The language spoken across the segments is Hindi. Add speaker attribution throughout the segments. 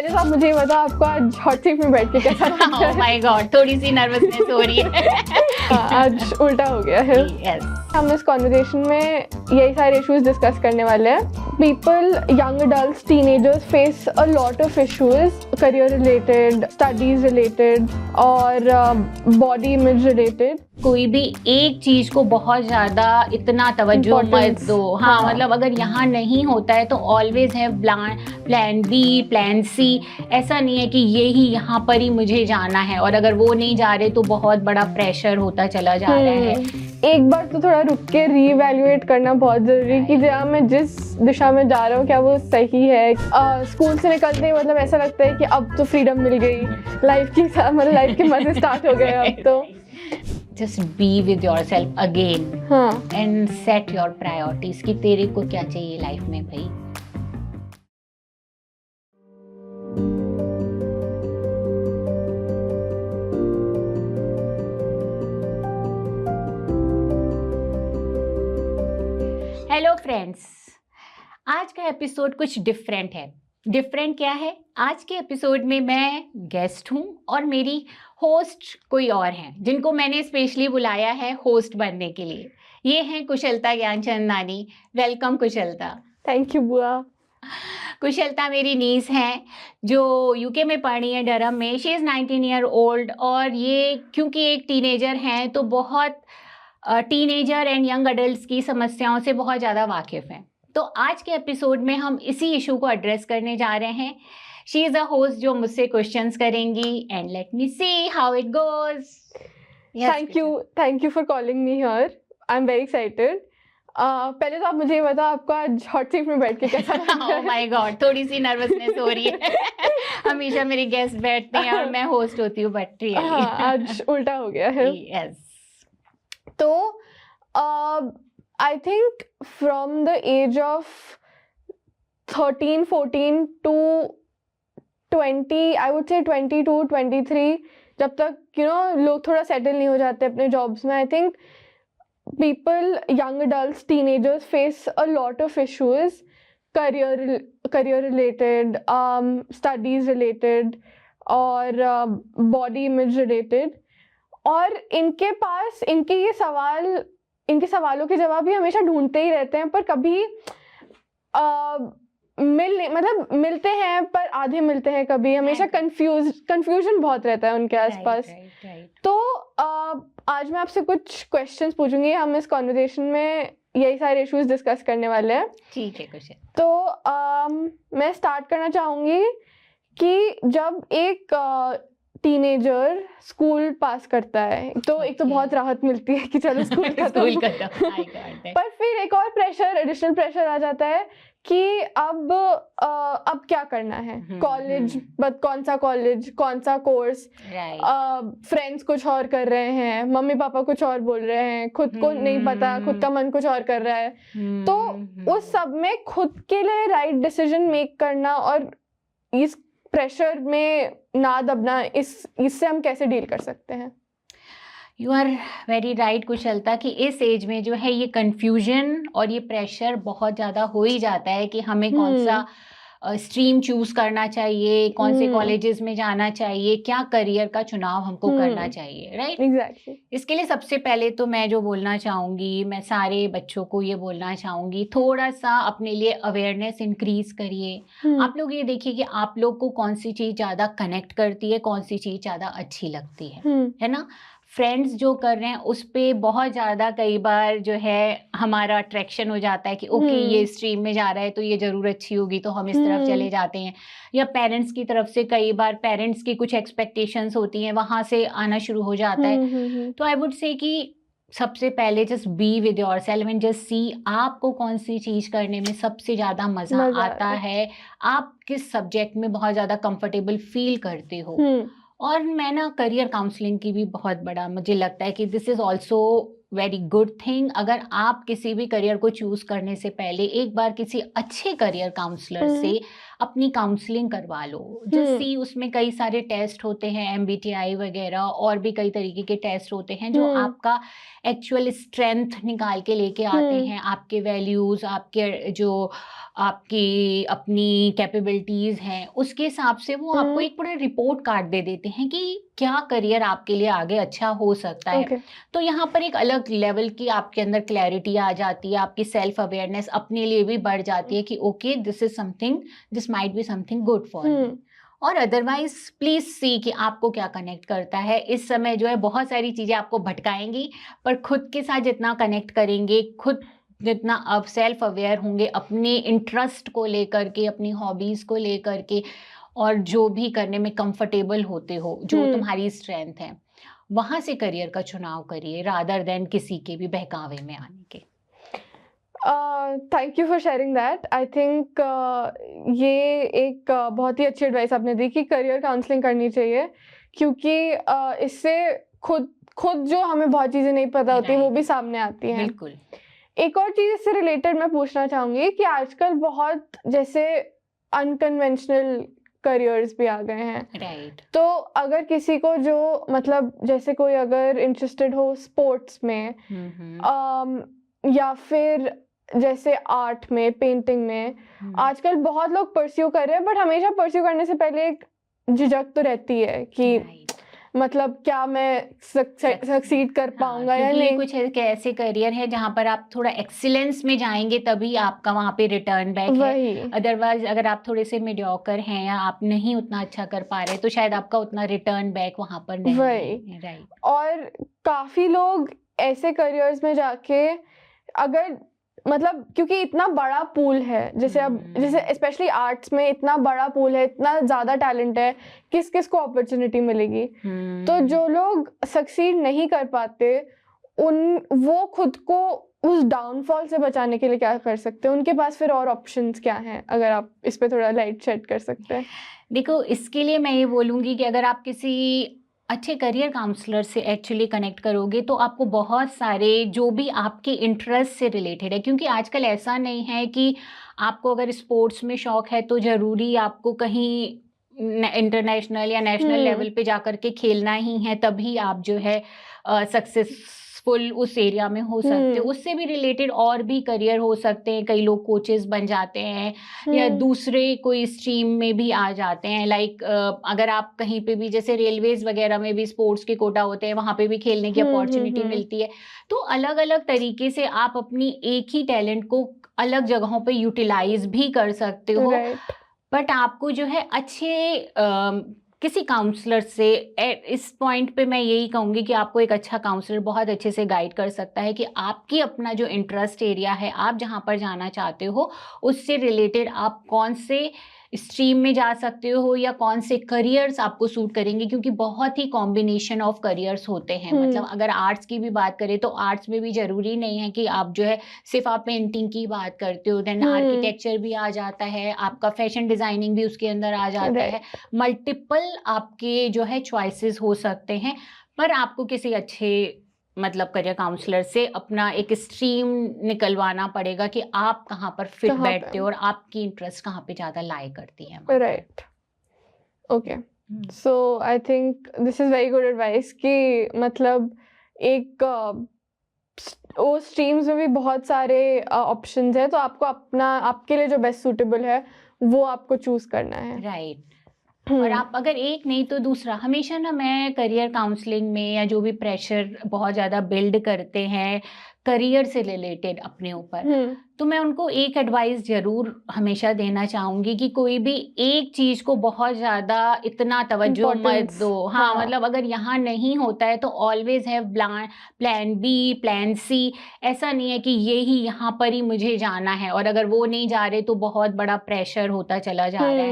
Speaker 1: पहले तो आप मुझे ये बताओ, आपको आज हॉट सीट में बैठ के कैसा लग रहा है?
Speaker 2: ओह माय गॉड, थोड़ी सी नर्वसनेस हो रही है।
Speaker 1: आज उल्टा हो गया है।
Speaker 2: यस,
Speaker 1: हम इस कॉन्वर्सेशन में यही सारे इश्यूज डिस्कस करने वाले हैं। People, young adults, teenagers face a lot of issues, career related, studies related और बॉडी इमेज रिलेटेड।
Speaker 2: कोई भी एक चीज को बहुत ज्यादा इतना तवज्जो मत
Speaker 1: Importance.
Speaker 2: दो। हाँ,
Speaker 1: हाँ।
Speaker 2: मतलब अगर यहाँ नहीं होता है तो ऑलवेज है प्लान बी, प्लान सी। ऐसा नहीं है कि ये ही यहाँ पर ही मुझे जाना है, और अगर वो नहीं जा रहे तो बहुत बड़ा प्रेशर होता चला जा रहा है।
Speaker 1: एक बार तो थोड़ा रुक के रीवैल्यूएट करना बहुत जरूरी है कि जहाँ मैं जिस दिशा में जा रहा हूँ क्या वो सही है। स्कूल से निकलते ही मतलब ऐसा लगता है कि अब तो फ्रीडम मिल गई, लाइफ के मजे स्टार्ट हो गए अब तो।
Speaker 2: Just be with yourself again
Speaker 1: हाँ,
Speaker 2: एंड सेट योर प्रायोरिटीज कि तेरे को क्या चाहिए लाइफ में भाई। हेलो फ्रेंड्स, आज का एपिसोड कुछ डिफरेंट है। डिफरेंट क्या है? आज के एपिसोड में मैं गेस्ट हूँ और मेरी होस्ट कोई और हैं जिनको मैंने स्पेशली बुलाया है होस्ट बनने के लिए। ये हैं कुशलता ज्ञानचंदानी। वेलकम कुशलता।
Speaker 1: थैंक यू बुआ।
Speaker 2: कुशलता मेरी नीस हैं जो यूके में पढ़ी है, डरहम में। शी इज़ 19 ईयर ओल्ड, और ये क्योंकि एक टीनेजर हैं तो बहुत टीनेजर एंड यंग अडल्ट्स की समस्याओं से बहुत ज़्यादा वाकिफ़ हैं। तो आज के एपिसोड में हम इसी इशू को एड्रेस करने जा रहे हैं। शी इज़ अ होस्ट जो मुझसे क्वेश्चंस करेंगी, and let me see how it goes.
Speaker 1: Thank you for calling me here. I am very excited. पहले तो आप मुझे ये बताओ, आपको आज हॉट सीट में बैठ के कैसा लग रहा है?
Speaker 2: ओह माय गॉड, थोड़ी सी नर्वसनेस हो रही है। हमेशा मेरे गेस्ट बैठते हैं और मैं होस्ट होती हूँ, बट
Speaker 1: हाँ, आज उल्टा हो गया है।
Speaker 2: यस।
Speaker 1: तो I think from the age of 13, 14 to 20, I would say 22, 23, जब तक लोग थोड़ा सेटल नहीं हो जाते अपने जॉब्स में, I think people, young adults, teenagers face a lot of issues, career related, studies related और body image related। और इनके पास इनके सवालों के जवाब भी हमेशा ढूंढते ही रहते हैं, पर कभी मिलते हैं पर आधे मिलते हैं, कभी हमेशा कंफ्यूजन बहुत रहता है उनके आसपास। तो आज मैं आपसे कुछ क्वेश्चंस पूछूंगी। हम इस कॉन्वर्सेशन में यही सारे इश्यूज डिस्कस करने वाले हैं।
Speaker 2: ठीक है कुछ।
Speaker 1: तो मैं स्टार्ट करना चाहूंगी कि जब एक टीनेजर स्कूल पास करता है तो एक तो बहुत राहत मिलती है कि चलो स्कूल खत्म। पर फिर एक और एडिशनल प्रेशर आ जाता है कि अब क्या करना है, कॉलेज, बट कौन सा कोर्स, फ्रेंड्स कुछ और कर रहे हैं, मम्मी पापा कुछ और बोल रहे हैं, खुद को नहीं पता, खुद का मन कुछ और कर रहा है। तो उस सब में खुद के लिए राइट डिसीजन मेक करना और इस प्रेशर में ना दबना, इससे हम कैसे डील कर सकते हैं?
Speaker 2: यू आर वेरी राइट कुशलता कि इस एज में जो है ये कंफ्यूजन और ये प्रेशर बहुत ज़्यादा हो ही जाता है कि हमें कौन सा स्ट्रीम चूज करना चाहिए, कौन से कॉलेजेस में जाना चाहिए, क्या करियर का चुनाव हमको करना चाहिए, राइट?
Speaker 1: एग्जैक्टली।
Speaker 2: इसके लिए सबसे पहले तो मैं जो बोलना चाहूँगी, मैं सारे बच्चों को ये बोलना चाहूँगी, थोड़ा सा अपने लिए अवेयरनेस इंक्रीज करिए। आप लोग ये देखिए कि आप लोग को कौन सी चीज़ ज़्यादा कनेक्ट करती है, कौन सी चीज़ ज़्यादा अच्छी लगती है ना? फ्रेंड्स जो कर रहे हैं उस पे बहुत ज़्यादा कई बार जो है हमारा अट्रैक्शन हो जाता है कि ओके ये स्ट्रीम में जा रहा है तो ये ज़रूर अच्छी होगी, तो हम इस तरफ चले जाते हैं। या पेरेंट्स की तरफ से कई बार पेरेंट्स की कुछ एक्सपेक्टेशंस होती हैं, वहाँ से आना शुरू हो जाता है। तो आई वुड से कि सबसे पहले just be with yourself and just see आपको कौन सी चीज़ करने में सबसे ज़्यादा मज़ा आता है, आप किस सब्जेक्ट में बहुत ज़्यादा कंफर्टेबल फील करते हो। और मैं ना करियर काउंसलिंग की भी बहुत बड़ा मुझे लगता है कि this is also very good thing. अगर आप किसी भी करियर को चूज़ करने से पहले एक बार किसी अच्छे करियर काउंसलर से अपनी काउंसलिंग करवा लो। जिससे उसमें कई सारे टेस्ट होते हैं, MBTI वगैरह, और भी कई तरीके के टेस्ट होते हैं जो आपका एक्चुअल स्ट्रेंथ निकाल के लेके आते हैं, आपके वैल्यूज, आपके जो आपकी अपनी कैपेबिलिटीज हैं, उसके हिसाब से वो आपको एक पूरा रिपोर्ट कार्ड दे देते हैं कि क्या करियर आपके लिए आगे अच्छा हो सकता है।
Speaker 1: Okay.
Speaker 2: तो यहाँ पर एक अलग लेवल की आपके अंदर क्लैरिटी आ जाती है, आपकी सेल्फ अवेयरनेस अपने लिए भी बढ़ जाती है कि okay, this is something, this might be something good for me. और अदरवाइज प्लीज सी कि आपको क्या कनेक्ट करता है। इस समय जो है बहुत सारी चीजें आपको भटकाएंगी, पर खुद के साथ जितना कनेक्ट करेंगे, खुद जितना आप सेल्फ अवेयर होंगे अपने इंटरेस्ट को लेकर के, अपनी हॉबीज को लेकर के, और जो भी करने में कंफर्टेबल होते हो, जो तुम्हारी स्ट्रेंथ है, वहां से करियर का चुनाव करिए, रादर देन किसी के भी बहकावे में आने के।
Speaker 1: Thank you for sharing that. I think ये एक बहुत ही अच्छी एडवाइस आपने दी कि करियर काउंसलिंग करनी चाहिए, क्योंकि इससे खुद जो हमें बहुत चीज़ें नहीं पता होती वो भी सामने आती हैं।
Speaker 2: बिल्कुल।
Speaker 1: एक और चीज़ इससे रिलेटेड मैं पूछना चाहूँगी कि आजकल बहुत जैसे अनकन्वेंशनल करियर्स भी आ गए हैं।
Speaker 2: राइट।
Speaker 1: तो अगर किसी को जो मतलब जैसे कोई अगर इंटरेस्टेड हो स्पोर्ट्स में, या फिर जैसे आर्ट में, पेंटिंग में, आजकल बहुत लोग परस्यू कर रहे हैं, बट हमेशा परस्यू करने से पहले एक झिझक तो रहती है कि मतलब क्या मैं सक्सीड कर पाऊंगा या नहीं।
Speaker 2: कुछ ऐसे करियर है जहाँ पर आप थोड़ा एक्सीलेंस में जाएंगे तभी आपका वहाँ पे रिटर्न बैक है। अदरवाइज अगर आप थोड़े से मीडियोकर हैं या आप नहीं उतना अच्छा कर पा रहे तो शायद आपका उतना रिटर्न बैक वहाँ पर नहीं है। राइट।
Speaker 1: और काफी लोग ऐसे करियर्स में जाके अगर मतलब क्योंकि इतना बड़ा पूल है, जैसे अब जैसे स्पेशली आर्ट्स में इतना बड़ा पूल है, इतना ज़्यादा टैलेंट है, किस किस को अपॉर्चुनिटी मिलेगी। तो जो लोग सक्सीड नहीं कर पाते वो खुद को उस डाउनफॉल से बचाने के लिए क्या कर सकते हैं? उनके पास फिर और ऑप्शंस क्या हैं? अगर आप इस पे थोड़ा लाइट शेड कर सकते हैं।
Speaker 2: देखो, इसके लिए मैं ये बोलूँगी कि अगर आप किसी अच्छे करियर काउंसलर से एक्चुअली कनेक्ट करोगे तो आपको बहुत सारे जो भी आपके इंटरेस्ट से रिलेटेड है, क्योंकि आजकल ऐसा नहीं है कि आपको अगर स्पोर्ट्स में शौक है तो ज़रूरी आपको कहीं इंटरनेशनल या नेशनल लेवल पे जाकर के खेलना ही है तभी आप जो है सक्सेसफुल उस एरिया में हो सकते हो। उससे भी रिलेटेड और भी करियर हो सकते हैं, कई लोग कोचेस बन जाते हैं या दूसरे कोई स्ट्रीम में भी आ जाते हैं। लाइक अगर आप कहीं पे भी जैसे रेलवेज वगैरह में भी स्पोर्ट्स के कोटा होते हैं, वहाँ पे भी खेलने की अपॉर्चुनिटी मिलती है। तो अलग अलग तरीके से आप अपनी एक ही टैलेंट को अलग जगहों पे यूटिलाइज भी कर सकते हो। बट आपको जो है अच्छे किसी काउंसलर से, इस पॉइंट पे मैं यही कहूँगी कि आपको एक अच्छा काउंसलर बहुत अच्छे से गाइड कर सकता है कि आपकी अपना जो इंटरेस्ट एरिया है, आप जहाँ पर जाना चाहते हो उससे रिलेटेड आप कौन से स्ट्रीम में जा सकते हो या कौन से करियर्स आपको सूट करेंगे, क्योंकि बहुत ही कॉम्बिनेशन ऑफ करियर्स होते हैं। मतलब अगर आर्ट्स की भी बात करें तो आर्ट्स में भी जरूरी नहीं है कि आप जो है सिर्फ आप पेंटिंग की बात करते हो, देन आर्किटेक्चर भी आ जाता है, आपका फैशन डिजाइनिंग भी उसके अंदर आ जाता है। मल्टीपल आपके जो है चॉइसेस हो सकते हैं, पर आपको किसी अच्छे मतलब करियर काउंसलर से अपना एक स्ट्रीम निकलवाना पड़ेगा कि आप कहाँ पर फिट बैठते हो और आपकी इंटरेस्ट कहाँ पे ज़्यादा लाई करती है।
Speaker 1: Right, okay. So I think this is very good advice कि मतलब एक वो स्ट्रीम्स में भी बहुत सारे ऑप्शंस है, तो आपको अपना आपके लिए जो बेस्ट सूटेबल है वो आपको चूज करना है।
Speaker 2: राइट। और आप अगर एक नहीं तो दूसरा, हमेशा ना मैं करियर काउंसलिंग में या जो भी प्रेशर बहुत ज़्यादा बिल्ड करते हैं करियर से रिलेटेड अपने ऊपर, तो मैं उनको एक एडवाइस ज़रूर हमेशा देना चाहूँगी कि कोई भी एक चीज़ को बहुत ज़्यादा इतना तवज्जो मत दो। हाँ, मतलब अगर यहाँ नहीं होता है तो always have plan B, plan C. ऐसा नहीं है कि ये ही यहाँ पर ही मुझे जाना है, और अगर वो नहीं जा रहे तो बहुत बड़ा प्रेशर होता चला जा रहा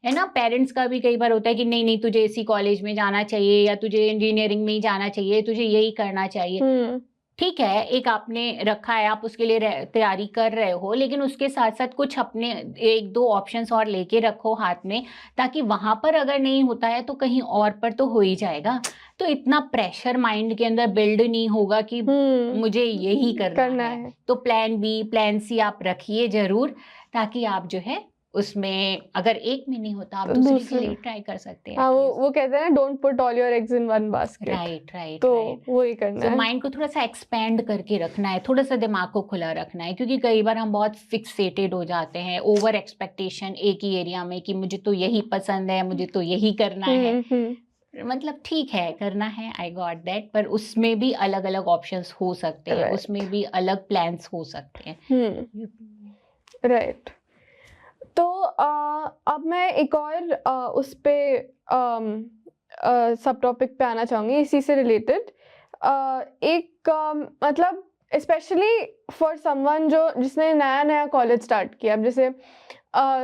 Speaker 2: है ना। पेरेंट्स का भी कई बार होता है कि नहीं तुझे इसी कॉलेज में जाना चाहिए या तुझे इंजीनियरिंग में ही जाना चाहिए, तुझे यही करना चाहिए। ठीक है, एक आपने रखा है, आप उसके लिए तैयारी कर रहे हो, लेकिन उसके साथ साथ कुछ अपने एक दो ऑप्शंस और लेके रखो हाथ में, ताकि वहां पर अगर नहीं होता है तो कहीं और पर तो हो ही जाएगा। तो इतना प्रेशर माइंड के अंदर बिल्ड नहीं होगा कि मुझे यही करना है। तो प्लान बी, प्लान सी आप रखिए जरूर, ताकि आप जो है उसमें अगर एक में नहीं होता आप
Speaker 1: तो
Speaker 2: दूसरे के
Speaker 1: दूसरे
Speaker 2: लिए ट्राई कर सकते हैं
Speaker 1: हाँ,
Speaker 2: एटलीस्ट।
Speaker 1: वो कहते हैं ना, don't put all your eggs in one basket.
Speaker 2: Right right
Speaker 1: तो
Speaker 2: राइट।
Speaker 1: वही करना
Speaker 2: सो
Speaker 1: है।
Speaker 2: माइंड को थोड़ा सा एक्सपेंड करके रखना है, थोड़ा सा दिमाग को खुला रखना है, क्योंकि कई बार हम बहुत फिक्सेटेड हो जाते हैं, ओवर एक्सपेक्टेशन एक ही एरिया में कि मुझे तो यही पसंद है, मुझे तो यही करना है। मतलब ठीक है करना है, आई गॉट दैट, पर उसमें भी अलग अलग ऑप्शंस हो सकते हैं,
Speaker 1: Right.
Speaker 2: उसमें भी अलग प्लान्स हो सकते हैं।
Speaker 1: राइट। तो अब मैं एक और उस पे सब टॉपिक पे आना चाहूँगी इसी से रिलेटेड। एक मतलब स्पेशली फॉर समवन जो जिसने नया नया कॉलेज स्टार्ट किया, अब जैसे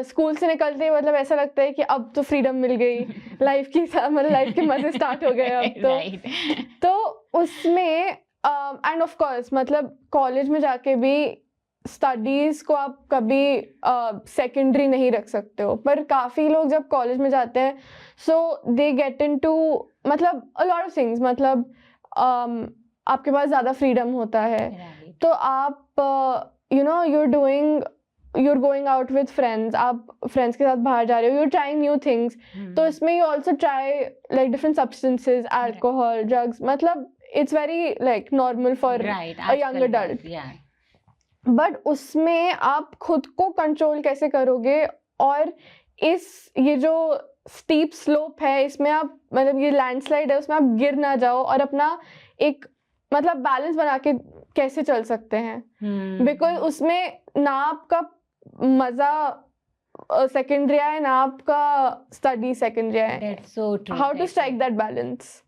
Speaker 1: स्कूल से निकलते ही मतलब ऐसा लगता है कि अब तो फ्रीडम मिल गई, लाइफ की मतलब लाइफ के मजे स्टार्ट हो गए अब तो।
Speaker 2: Right.
Speaker 1: तो उसमें एंड ऑफ कोर्स मतलब कॉलेज में जाके भी स्टडीज को आप कभी सेकेंडरी नहीं रख सकते हो, पर काफ़ी लोग जब कॉलेज में जाते हैं सो दे गेट इनटू मतलब अ लॉट ऑफ थिंग्स, मतलब आपके पास ज़्यादा फ्रीडम होता है।
Speaker 2: Right.
Speaker 1: तो आप you know you're going out with friends, आप फ्रेंड्स के साथ बाहर जा रहे हो, you're trying new things। तो इसमें you also try like different substances, alcohol, drugs, मतलब it's very like normal for
Speaker 2: Right,
Speaker 1: a young
Speaker 2: आजकल है,
Speaker 1: adult।
Speaker 2: yeah.
Speaker 1: बट उसमें आप खुद को कंट्रोल कैसे करोगे, और ये जो स्टीप स्लोप है इसमें आप मतलब ये लैंडस्लाइड है उसमें आप गिर ना जाओ, और अपना एक मतलब बैलेंस बना के कैसे चल सकते हैं। बिकॉज उसमें ना आपका मजा सेकेंडरी है ना आपका स्टडी सेकेंडरी है।
Speaker 2: That's so true.
Speaker 1: How to strike that balance?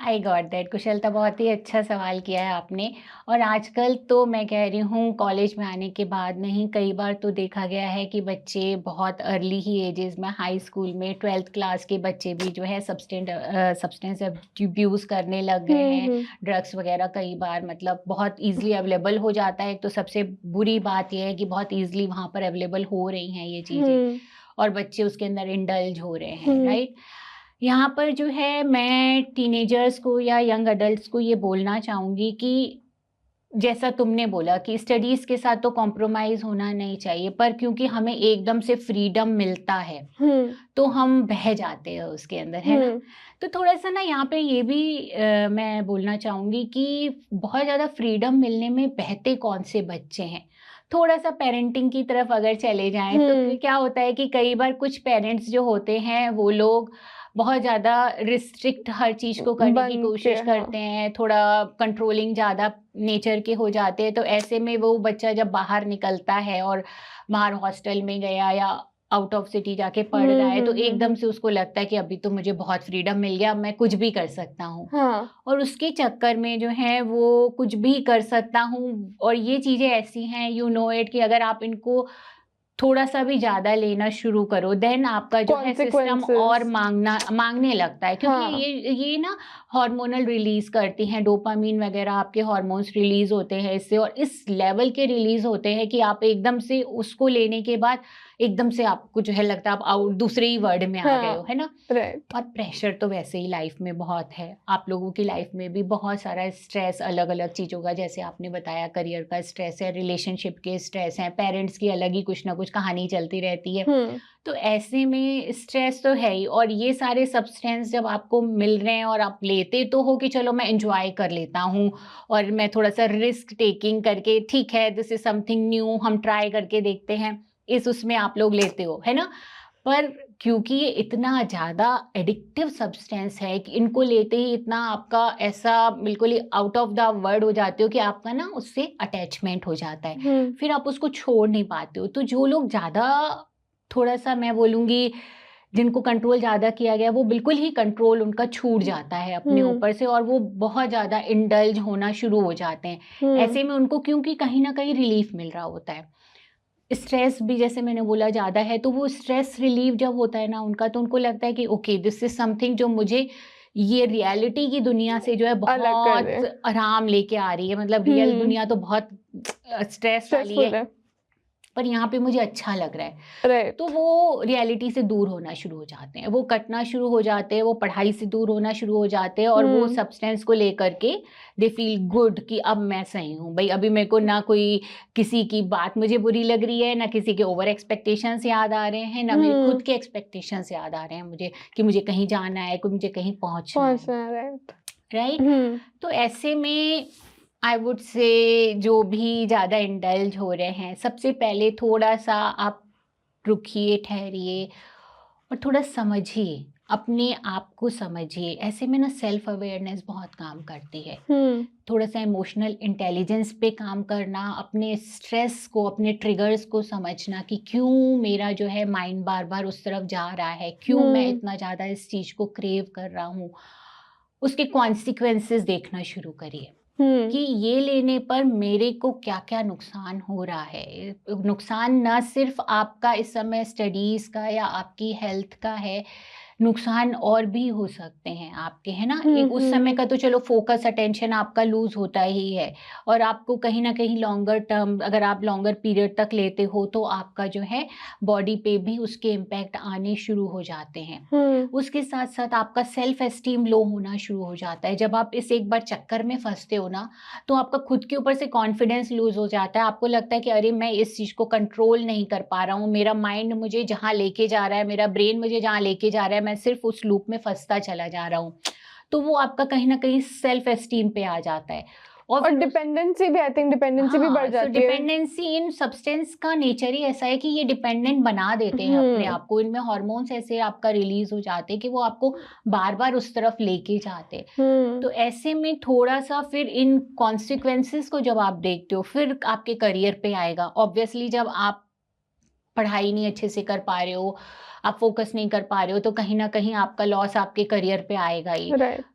Speaker 2: I got that कुशलता, बहुत ही अच्छा सवाल किया है आपने। और आजकल तो मैं कह रही हूँ कॉलेज में आने के बाद नहीं, कई बार तो देखा गया है कि बच्चे बहुत अर्ली ही एजेस में, हाई स्कूल में 12th क्लास के बच्चे भी जो है सब्सटेंस अब्यूज़ करने लग गए हैं। ड्रग्स वगैरह कई बार मतलब बहुत ईजिली अवेलेबल हो जाता है, तो सबसे बुरी बात यह है कि बहुत ईजिली वहाँ पर अवेलेबल हो रही हैं ये चीज़ें, और बच्चे उसके अंदर इंडल्ज हो रहे हैं। राइट, यहाँ पर जो है मैं टीनेजर्स को या यंग अडल्ट्स को ये बोलना चाहूँगी कि जैसा तुमने बोला कि स्टडीज़ के साथ तो कॉम्प्रोमाइज़ होना नहीं चाहिए, पर क्योंकि हमें एकदम से फ्रीडम मिलता है तो हम बह जाते हैं उसके अंदर, है ना। तो थोड़ा सा ना यहाँ पे ये भी मैं बोलना चाहूँगी कि बहुत ज़्यादा फ्रीडम मिलने में बहते कौन से बच्चे हैं। थोड़ा सा पेरेंटिंग की तरफ अगर चले जाएं तो क्या होता है कि कई बार कुछ पेरेंट्स जो होते हैं वो लोग बहुत ज़्यादा रिस्ट्रिक्ट हर चीज़ को करने की कोशिश करते हैं, थोड़ा कंट्रोलिंग ज़्यादा नेचर के हो जाते हैं। तो ऐसे में वो बच्चा जब बाहर निकलता है और बाहर हॉस्टल में गया या आउट ऑफ सिटी जाके पढ़ रहा है, तो एकदम से उसको लगता है कि अभी तो मुझे बहुत फ्रीडम मिल गया, मैं कुछ भी कर सकता हूँ। और उसके चक्कर में जो है वो कुछ भी कर सकता हूँ। और ये चीज़ें ऐसी हैं, यू नो इट, कि अगर आप इनको थोड़ा सा भी ज़्यादा लेना शुरू करो देन आपका जो है सिस्टम और मांगने लगता है, क्योंकि ये ना हार्मोनल रिलीज करती हैं, डोपामीन वगैरह आपके हार्मोन्स रिलीज होते हैं इससे, और इस लेवल के रिलीज होते हैं कि आप एकदम से उसको लेने के बाद एकदम से आपको जो है लगता है आप दूसरे ही वर्ड में आ गए हो, है ना। और प्रेशर तो वैसे ही लाइफ में बहुत है, आप लोगों की लाइफ में भी बहुत सारा स्ट्रेस अलग अलग चीज़ों का, जैसे आपने बताया करियर का स्ट्रेस है, रिलेशनशिप के स्ट्रेस हैं, पेरेंट्स की अलग ही कुछ ना कुछ कहानी चलती रहती है। तो ऐसे में स्ट्रेस तो है ही, और ये सारे सब्सटेंस जब आपको मिल रहे हैं और आप लेते तो हो कि चलो मैं एंजॉय कर लेता हूँ और मैं थोड़ा सा रिस्क टेकिंग करके, ठीक है दिस इज समथिंग न्यू, हम ट्राई करके देखते हैं, इस उसमें आप लोग लेते हो, है ना। पर क्योंकि ये इतना ज़्यादा एडिक्टिव सब्सटेंस है कि इनको लेते ही इतना आपका ऐसा बिल्कुल ही आउट ऑफ द वर्ड हो जाते हो कि आपका ना उससे अटैचमेंट हो जाता है, फिर आप उसको छोड़ नहीं पाते हो। तो जो लोग ज़्यादा थोड़ा सा मैं बोलूँगी जिनको कंट्रोल ज़्यादा किया गया, वो बिल्कुल ही कंट्रोल उनका छूट जाता है अपने ऊपर से, और वो बहुत ज़्यादा इंडल्ज होना शुरू हो जाते हैं। ऐसे में उनको क्योंकि कहीं ना कहीं रिलीफ मिल रहा होता है, स्ट्रेस भी जैसे मैंने बोला ज़्यादा है, तो वो स्ट्रेस रिलीव जब होता है ना उनका, तो उनको लगता है कि ओके दिस इज समथिंग जो मुझे ये रियलिटी की दुनिया से जो है बहुत आराम लेके आ रही है, मतलब रियल दुनिया तो बहुत स्ट्रेस वाली है। पर यहाँ पे मुझे अच्छा लग रहा है,
Speaker 1: राइट।
Speaker 2: तो वो रियलिटी से दूर होना शुरू हो जाते हैं, वो कटना शुरू हो जाते हैं, वो पढ़ाई से दूर होना शुरू हो जाते हैं, और वो सब्सटेंस को लेकर के दे फील गुड कि अब मैं सही हूँ भाई, अभी मेरे को ना कोई किसी की बात मुझे बुरी लग रही है, ना किसी के ओवर एक्सपेक्टेशंस याद आ रहे हैं, ना मेरे खुद के एक्सपेक्टेशंस याद आ रहे हैं मुझे कि मुझे कहीं जाना है, कोई मुझे कहीं पहुँचना है,
Speaker 1: राइट।
Speaker 2: राइट। तो ऐसे में आई वुड से जो भी ज़्यादा इंडल्ज हो रहे हैं, सबसे पहले थोड़ा सा आप रुकिए, ठहरिए और थोड़ा समझिए, अपने आप को समझिए। ऐसे में ना सेल्फ अवेयरनेस बहुत काम करती है। थोड़ा सा इमोशनल इंटेलिजेंस पे काम करना, अपने स्ट्रेस को, अपने ट्रिगर्स को समझना कि क्यों मेरा जो है माइंड बार बार उस तरफ जा रहा है, क्यों मैं इतना ज़्यादा इस चीज़ को क्रेव कर रहा हूँ। उसके कॉन्सिक्वेंसेस देखना शुरू करिए कि ये लेने पर मेरे को क्या क्या नुकसान हो रहा है। नुकसान ना सिर्फ आपका इस समय स्टडीज़ का या आपकी हेल्थ का है, नुकसान और भी हो सकते हैं आपके, है ना। एक उस समय का तो चलो फोकस अटेंशन आपका लूज होता ही है, और आपको कहीं ना कहीं लॉन्गर टर्म, अगर आप लॉन्गर पीरियड तक लेते हो तो आपका जो है बॉडी पे भी उसके इम्पैक्ट आने शुरू हो जाते हैं। उसके साथ साथ आपका सेल्फ एस्टीम लो होना शुरू हो जाता है। जब आप इस एक बार चक्कर में फंसते हो ना, तो आपका खुद के ऊपर से कॉन्फिडेंस लूज हो जाता है। आपको लगता है कि अरे मैं इस चीज़ को कंट्रोल नहीं कर पा रहा हूँ, मेरा माइंड मुझे जहाँ लेके जा रहा है, मेरा ब्रेन मुझे जहाँ लेके जा रहा है, मैं सिर्फ उस लूप में फंसता चला जा रहा हूँ। तो वो आपका कहीं ना कहीं सेल्फ एस्टीम पे आ जाता है,
Speaker 1: और डिपेंडेंसी भी, आई थिंक डिपेंडेंसी भी बढ़ जाती है।
Speaker 2: डिपेंडेंसी इन सब्सटेंस का नेचर ही ऐसा है कि ये डिपेंडेंट बना देते हैं अपने आप को। इनमें हार्मोन्स ऐसे आपका रिलीज हो जाते हैं कि वो आपको बार बार उस तरफ लेके जाते हैं। तो ऐसे में थोड़ा सा फिर इन कॉन्सिक्वेंसेस को जब आप देखते हो, फिर आपके करियर पे आएगा। ऑब्वियसली जब आप पढ़ाई नहीं अच्छे से कर पा रहे हो, आप फोकस नहीं कर पा रहे हो, तो कहीं ना कहीं आपका लॉस आपके करियर पे आएगा ही।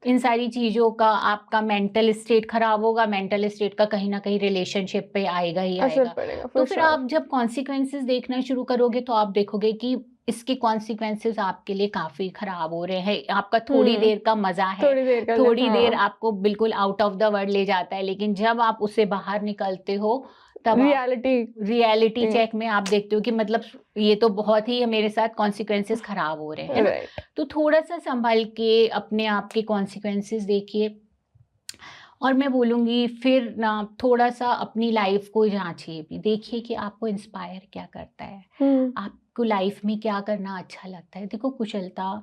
Speaker 2: इन सारी चीज़ों का आपका मेंटल स्टेट खराब होगा, मेंटल स्टेट का कहीं ना कहीं रिलेशनशिप पे आएगा ही आएगा। तो फिर आप जब कॉन्सिक्वेंसेस देखना शुरू करोगे तो आप देखोगे कि इसके कॉन्सिक्वेंसेस आपके लिए काफी खराब हो रहे हैं। आपका थोड़ी देर का मजा है, थोड़ी देर आपको बिल्कुल आउट ऑफ द वर्ल्ड ले जाता है, लेकिन जब आप उससे बाहर निकलते हो तब रियलिटी चेक में आप देखते हो कि मतलब ये तो बहुत ही मेरे साथ कॉन्सिक्वेंसेस खराब हो रहे हैं, है ना। तो थोड़ा सा संभल के अपने आप के कॉन्सिक्वेंसेस देखिए। और मैं बोलूँगी फिर ना थोड़ा सा अपनी लाइफ को जांचिए भी, देखिए कि आपको इंस्पायर क्या करता है, आपको लाइफ में क्या करना अच्छा लगता है। देखो कुशलता,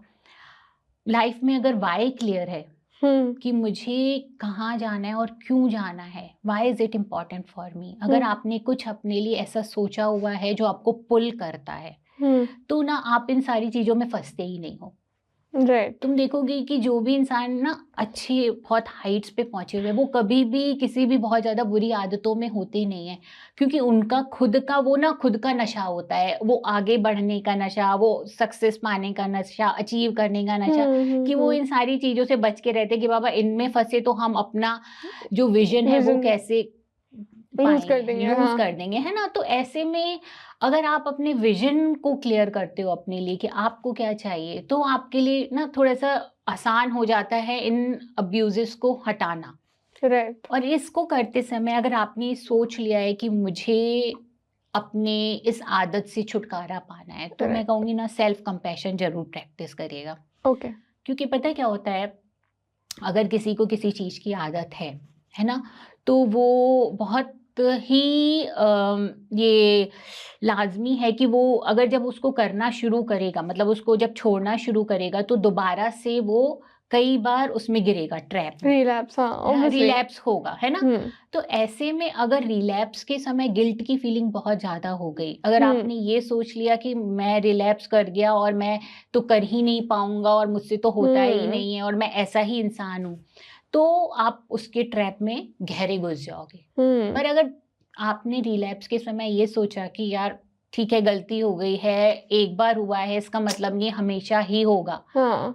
Speaker 2: लाइफ में अगर वाई क्लियर है कि मुझे कहाँ जाना है और क्यों जाना है, why is it important for me, अगर आपने कुछ अपने लिए ऐसा सोचा हुआ है जो आपको पुल करता है, तो ना आप इन सारी चीज़ों में फंसते ही नहीं हो। तुम देखोगे कि जो भी इंसान ना अच्छी बहुत हाइट्स पे पहुंचे हुए, वो कभी भी किसी भी बहुत ज़्यादा बुरी आदतों में होते नहीं है, क्योंकि उनका खुद का वो ना खुद का नशा होता है, वो आगे बढ़ने का नशा, वो सक्सेस पाने का नशा, अचीव करने का नशा, कि वो इन सारी चीज़ों से बच के रहते कि बाबा इनमें फंसे तो हम अपना जो विजन है वो कैसे यूज कर देंगे, है ना। तो ऐसे में अगर आप अपने विजन को क्लियर करते हो अपने लिए कि आपको क्या चाहिए, तो आपके लिए ना थोड़ा सा आसान हो जाता है इन अब्यूजेस को हटाना। और इसको करते समय अगर आपने सोच लिया है कि मुझे अपने इस आदत से छुटकारा पाना है, तो मैं कहूँगी ना सेल्फ कंपैशन जरूर प्रैक्टिस करिएगा। क्योंकि पता है क्या होता है, अगर किसी को किसी चीज़ की आदत है ना, तो वो बहुत ही ये लाजमी है कि वो अगर जब उसको करना शुरू करेगा, मतलब उसको जब छोड़ना शुरू करेगा, तो दोबारा से वो कई बार उसमें गिरेगा, ट्रैप में, रिलैप्स होगा, है ना। तो ऐसे में अगर रिलैप्स के समय गिल्ट की फीलिंग बहुत ज़्यादा हो गई, अगर आपने ये सोच लिया कि मैं रिलैप्स कर गया और मैं तो कर ही नहीं पाऊंगा और मुझसे तो होता ही नहीं है और मैं ऐसा ही इंसान हूँ, तो आप उसके ट्रैप में गहरे घुस जाओगे। पर अगर आपने रिलैप्स के समय ये सोचा कि यार ठीक है, गलती हो गई है, एक बार हुआ है, इसका मतलब नहीं हमेशा ही होगा,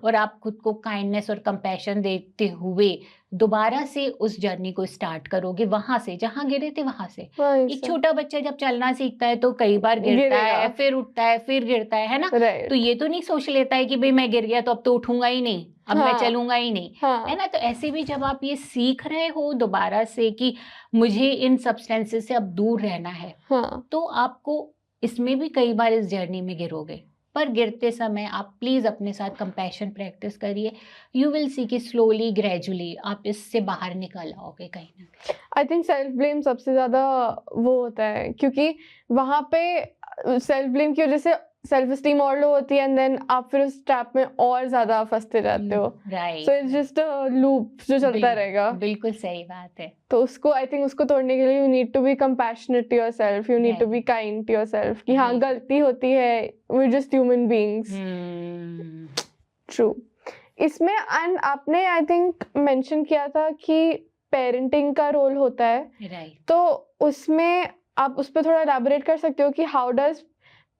Speaker 2: और आप खुद को काइंडनेस और कंपैशन देते हुए दोबारा से उस जर्नी को स्टार्ट करोगे, वहां से जहां गिरे थे वहां से। एक छोटा बच्चा जब चलना सीखता है तो कई बार गिरता है, फिर उठता है, फिर गिरता है ना। तो ये तो नहीं सोच लेता है कि भाई मैं गिर गया तो अब तो उठूंगा ही नहीं, अब मैं चलूंगा ही नहीं, है ना। तो ऐसे भी जब आप ये सीख रहे हो दोबारा से कि मुझे इन सब्सटेंसेस से अब दूर रहना है, तो आपको इसमें भी कई बार इस जर्नी में गिरोगे, पर गिरते समय आप प्लीज अपने साथ कंपैशन प्रैक्टिस करिए। यू विल सी कि स्लोली ग्रेजुअली आप इससे बाहर निकल आओगे कहीं ना कहीं।
Speaker 1: आई थिंक सेल्फ ब्लेम सबसे ज्यादा वो होता है, क्योंकि वहां पे सेल्फ ब्लेम की वजह से सेल्फ स्टीम और लो होती है, एंड देन आप फिर उस ट्रैप में और ज्यादा फंसते जाते हो।
Speaker 2: Right,
Speaker 1: so it's just a loop जो चलता रहेगा।
Speaker 2: बिल्कुल सही बात है।
Speaker 1: तो उसको आई थिंक उसको तोड़ने के लिए you need to be compassionate to yourself, you need to be kind to yourself कि हाँ
Speaker 2: Right.
Speaker 1: गलती होती है, we just human beings. True. इसमें एंड आपने आई थिंक मेंशन किया था कि पेरेंटिंग का रोल होता है,
Speaker 2: राइट,
Speaker 1: तो उसमें आप उस पर थोड़ा एलैबोरेट कर सकते हो कि how does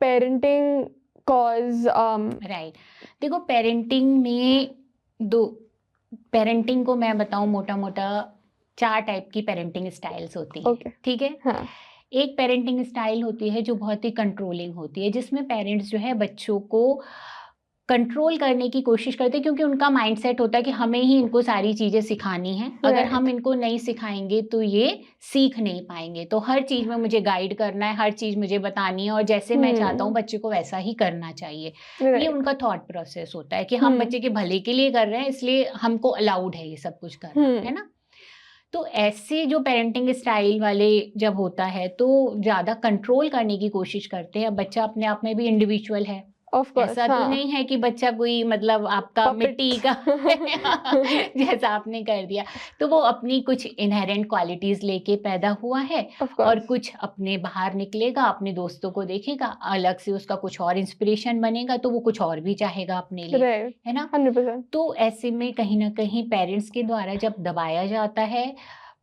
Speaker 1: parenting cause
Speaker 2: right. देखो पेरेंटिंग में पेरेंटिंग को मैं बताऊं मोटा मोटा 4 टाइप की पेरेंटिंग स्टाइल्स होती हैं।
Speaker 1: ओके।
Speaker 2: ठीक है।
Speaker 1: हाँ।
Speaker 2: एक पेरेंटिंग स्टाइल होती है जो बहुत ही कंट्रोलिंग होती है, जिसमें पेरेंट्स जो है बच्चों को कंट्रोल करने की कोशिश करते हैं, क्योंकि उनका माइंडसेट होता है कि हमें ही इनको सारी चीज़ें सिखानी है। अगर हम इनको नहीं सिखाएंगे तो ये सीख नहीं पाएंगे। तो हर चीज़ में मुझे गाइड करना है, हर चीज़ मुझे बतानी है, और जैसे मैं चाहता हूँ बच्चे को वैसा ही करना चाहिए। ये उनका थॉट प्रोसेस होता है कि हम बच्चे के भले के लिए कर रहे हैं, इसलिए हमको अलाउड है ये सब कुछ करना, है ना। तो ऐसे जो पेरेंटिंग स्टाइल वाले जब होता है तो ज़्यादा कंट्रोल करने की कोशिश करते हैं। बच्चा अपने आप में भी इंडिविजुअल है।
Speaker 1: Of course,
Speaker 2: ऐसा तो नहीं है कि बच्चा कोई मतलब आपका मिट्टी का जैसा आपने कर दिया। तो वो अपनी कुछ इनहेरेंट क्वालिटीज लेके पैदा हुआ है, और कुछ अपने बाहर निकलेगा, अपने दोस्तों को देखेगा, अलग से उसका कुछ और इंस्पिरेशन बनेगा, तो वो कुछ और भी चाहेगा अपने लिए, है ना।
Speaker 1: 100%।
Speaker 2: तो ऐसे में कहीं ना कहीं पेरेंट्स के द्वारा जब दबाया जाता है,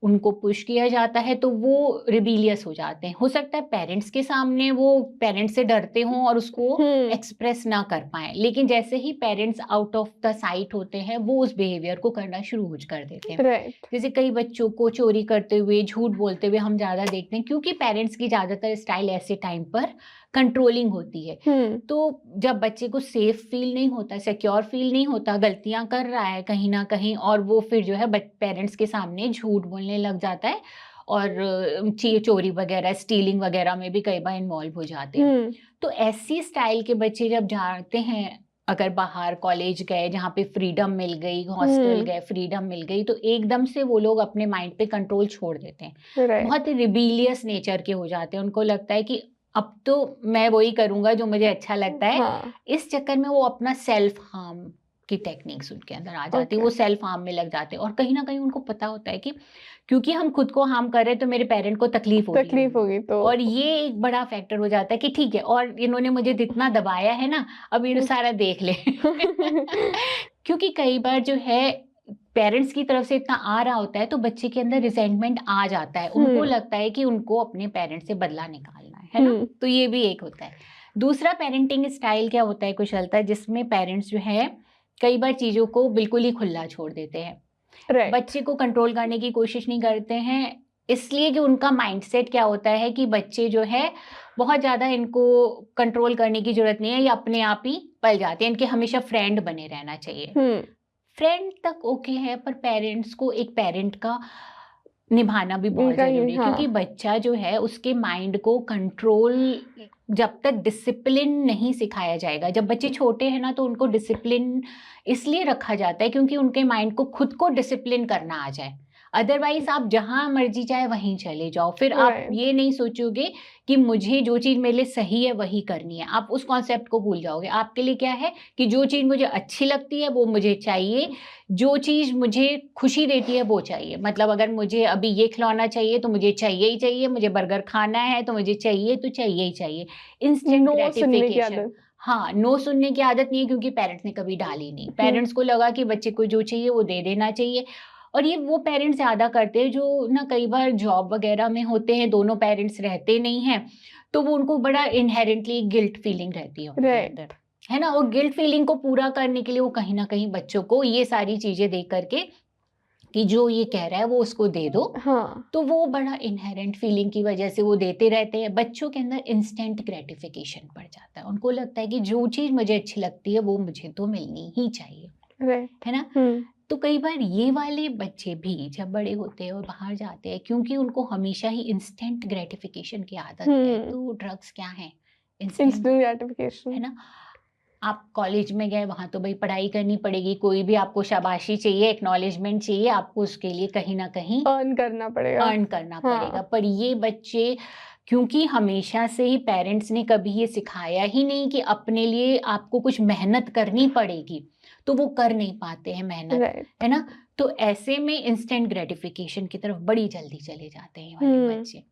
Speaker 2: उनको पुश किया जाता है, तो वो रिबीलियस हो जाते हैं। हो सकता है पेरेंट्स के सामने वो पेरेंट्स से डरते हों और उसको एक्सप्रेस ना कर पाएं, लेकिन जैसे ही parents out of the sight होते हैं वो उस बिहेवियर को करना शुरू कर देते हैं। जैसे कई बच्चों को चोरी करते हुए, झूठ बोलते हुए हम ज़्यादा देखते हैं, क्योंकि पेरेंट्स की ज़्यादातर स्टाइल ऐसे टाइम पर कंट्रोलिंग होती है। तो जब बच्चे को सेफ फील नहीं होता, सिक्योर फील नहीं होता, गलतियां कर रहा है कहीं ना कहीं, और वो फिर जो है पेरेंट्स के सामने झूठ बोलने लग जाता है, और चोरी वगैरह, स्टीलिंग वगैरह में भी कई बार इन्वॉल्व हो जाते हैं। तो ऐसी स्टाइल के बच्चे जब जाते हैं, अगर बाहर कॉलेज गए जहाँ पे फ्रीडम मिल गई, हॉस्टल गए फ्रीडम मिल गई, तो एकदम से वो लोग अपने माइंड पे कंट्रोल छोड़ देते हैं। बहुत रिबीलियस नेचर के हो जाते हैं। उनको लगता है कि अब तो मैं वही करूंगा जो मुझे अच्छा लगता है। इस चक्कर में वो अपना सेल्फ हार्म की टेक्निक्स उनके अंदर आ जाती है। वो सेल्फ हार्म में लग जाते हैं, और कहीं ना कहीं उनको पता होता है कि क्योंकि हम खुद को हार्म कर रहे हैं तो मेरे पेरेंट को तकलीफ होगी तो, और ये एक बड़ा फैक्टर हो जाता है कि ठीक है, और इन्होंने मुझे जितना दबाया है ना, अब ये सारा देख ले। क्योंकि कई बार जो है पेरेंट्स की तरफ से इतना आ रहा होता है, तो बच्चे के अंदर रिजेंटमेंट आ जाता है। उनको लगता है कि उनको अपने पेरेंट्स से बदला निकालना है ना। तो ये भी एक होता है। दूसरा पेरेंटिंग स्टाइल क्या होता है, कुछ चलता है, जिसमें पेरेंट्स जो है कई बार चीजों को बिल्कुल ही खुला छोड़ देते हैं। बच्चे को कंट्रोल करने की कोशिश नहीं करते हैं, इसलिए कि उनका माइंडसेट क्या होता है कि बच्चे जो है बहुत ज्यादा इनको कंट्रोल करने की जरूरत नहीं है, ये अपने आप ही पल जाते हैं। इनके हमेशा फ्रेंड बने रहना चाहिए। फ्रेंड तक ओके है, पर पेरेंट्स को एक पेरेंट का निभाना भी बहुत जरूरी है। क्योंकि बच्चा जो है उसके माइंड को कंट्रोल जब तक डिसिप्लिन नहीं सिखाया जाएगा, जब बच्चे छोटे हैं ना, तो उनको डिसिप्लिन इसलिए रखा जाता है क्योंकि उनके माइंड को खुद को डिसिप्लिन करना आ जाए। अदरवाइज आप जहां मर्जी चाहे वहीं चले जाओ, फिर आप ये नहीं सोचोगे कि मुझे जो चीज मेरे लिए सही है वही करनी है। आप उस कॉन्सेप्ट को भूल जाओगे। आपके लिए क्या है कि जो चीज मुझे अच्छी लगती है वो मुझे चाहिए, जो चीज मुझे खुशी देती है वो चाहिए। मतलब अगर मुझे अभी ये खिलौना चाहिए तो मुझे चाहिए ही चाहिए, मुझे बर्गर खाना है तो मुझे चाहिए तो चाहिए ही चाहिए। Instant gratification. हाँ, नो सुनने की आदत नहीं है, क्योंकि पेरेंट्स ने कभी डाली नहीं। पेरेंट्स को लगा कि बच्चे को जो चाहिए वो दे देना चाहिए। और ये वो पेरेंट्स ज्यादा करते हैं जो ना कई बार जॉब वगैरह में होते हैं, दोनों पेरेंट्स रहते नहीं हैं, तो वो उनको बड़ा इनहेरेंटली गिल्ट फीलिंग रहती है उनके अंदर, है ना। और गिल्ट फीलिंग को पूरा करने के लिए वो कहीं ना कहीं बच्चों को ये सारी चीजें दे करके कि जो ये कह रहा है वो उसको दे दो। तो वो बड़ा इनहेरेंट फीलिंग की वजह से वो देते रहते हैं। बच्चों के अंदर इंस्टेंट ग्रेटिफिकेशन बढ़ जाता है। उनको लगता है कि जो चीज मुझे अच्छी लगती है वो मुझे तो मिलनी ही चाहिए, है ना। तो कई बार ये वाले बच्चे भी जब बड़े होते हैं और बाहर जाते हैं, क्योंकि उनको हमेशा ही इंस्टेंट ग्रेटिफिकेशन की आदत है, तो ड्रग्स क्या है, इंस्टेंट,
Speaker 1: इंस्टेंट ग्रेटिफिकेशन
Speaker 2: है ना। आप कॉलेज में गए, वहां तो भाई पढ़ाई करनी पड़ेगी, कोई भी आपको शाबाशी चाहिए, एक्नॉलेजमेंट चाहिए, आपको उसके लिए कहीं ना कहीं
Speaker 1: अर्न करना पड़ेगा।
Speaker 2: अर्न करना पड़ेगा।
Speaker 1: हाँ
Speaker 2: पर ये बच्चे, क्योंकि हमेशा से ही पेरेंट्स ने कभी ये सिखाया ही नहीं कि अपने लिए आपको कुछ मेहनत करनी पड़ेगी, तो वो कर नहीं पाते हैं मेहनत,
Speaker 1: राइट
Speaker 2: है ना। तो ऐसे में इंस्टेंट ग्रेटिफिकेशन की तरफ बड़ी जल्दी चले जाते हैं ये वाले बच्चे,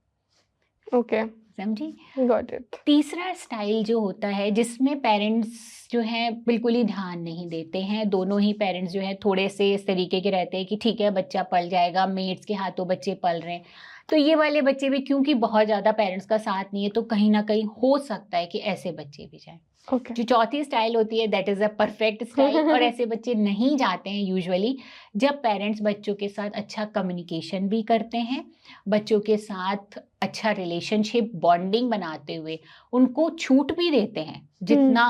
Speaker 1: ओके
Speaker 2: समझी।
Speaker 1: Got it.
Speaker 2: तीसरा स्टाइल जो होता है जिसमें पेरेंट्स जो है बिल्कुल ही ध्यान नहीं देते हैं, दोनों ही पेरेंट्स जो है थोड़े से इस तरीके के रहते हैं कि ठीक है बच्चा पल जाएगा, मेड्स के हाथों बच्चे पल रहे हैं। तो ये वाले बच्चे भी, क्योंकि बहुत ज़्यादा पेरेंट्स का साथ नहीं है, तो कहीं ना कहीं हो सकता है कि ऐसे बच्चे भी जाएं।
Speaker 1: ओके
Speaker 2: जो चौथी स्टाइल होती है that is a perfect style, और ऐसे बच्चे नहीं जाते हैं यूजुअली जब पेरेंट्स बच्चों के साथ अच्छा कम्युनिकेशन भी करते हैं, बच्चों के साथ अच्छा रिलेशनशिप बॉन्डिंग बनाते हुए उनको छूट भी देते हैं जितना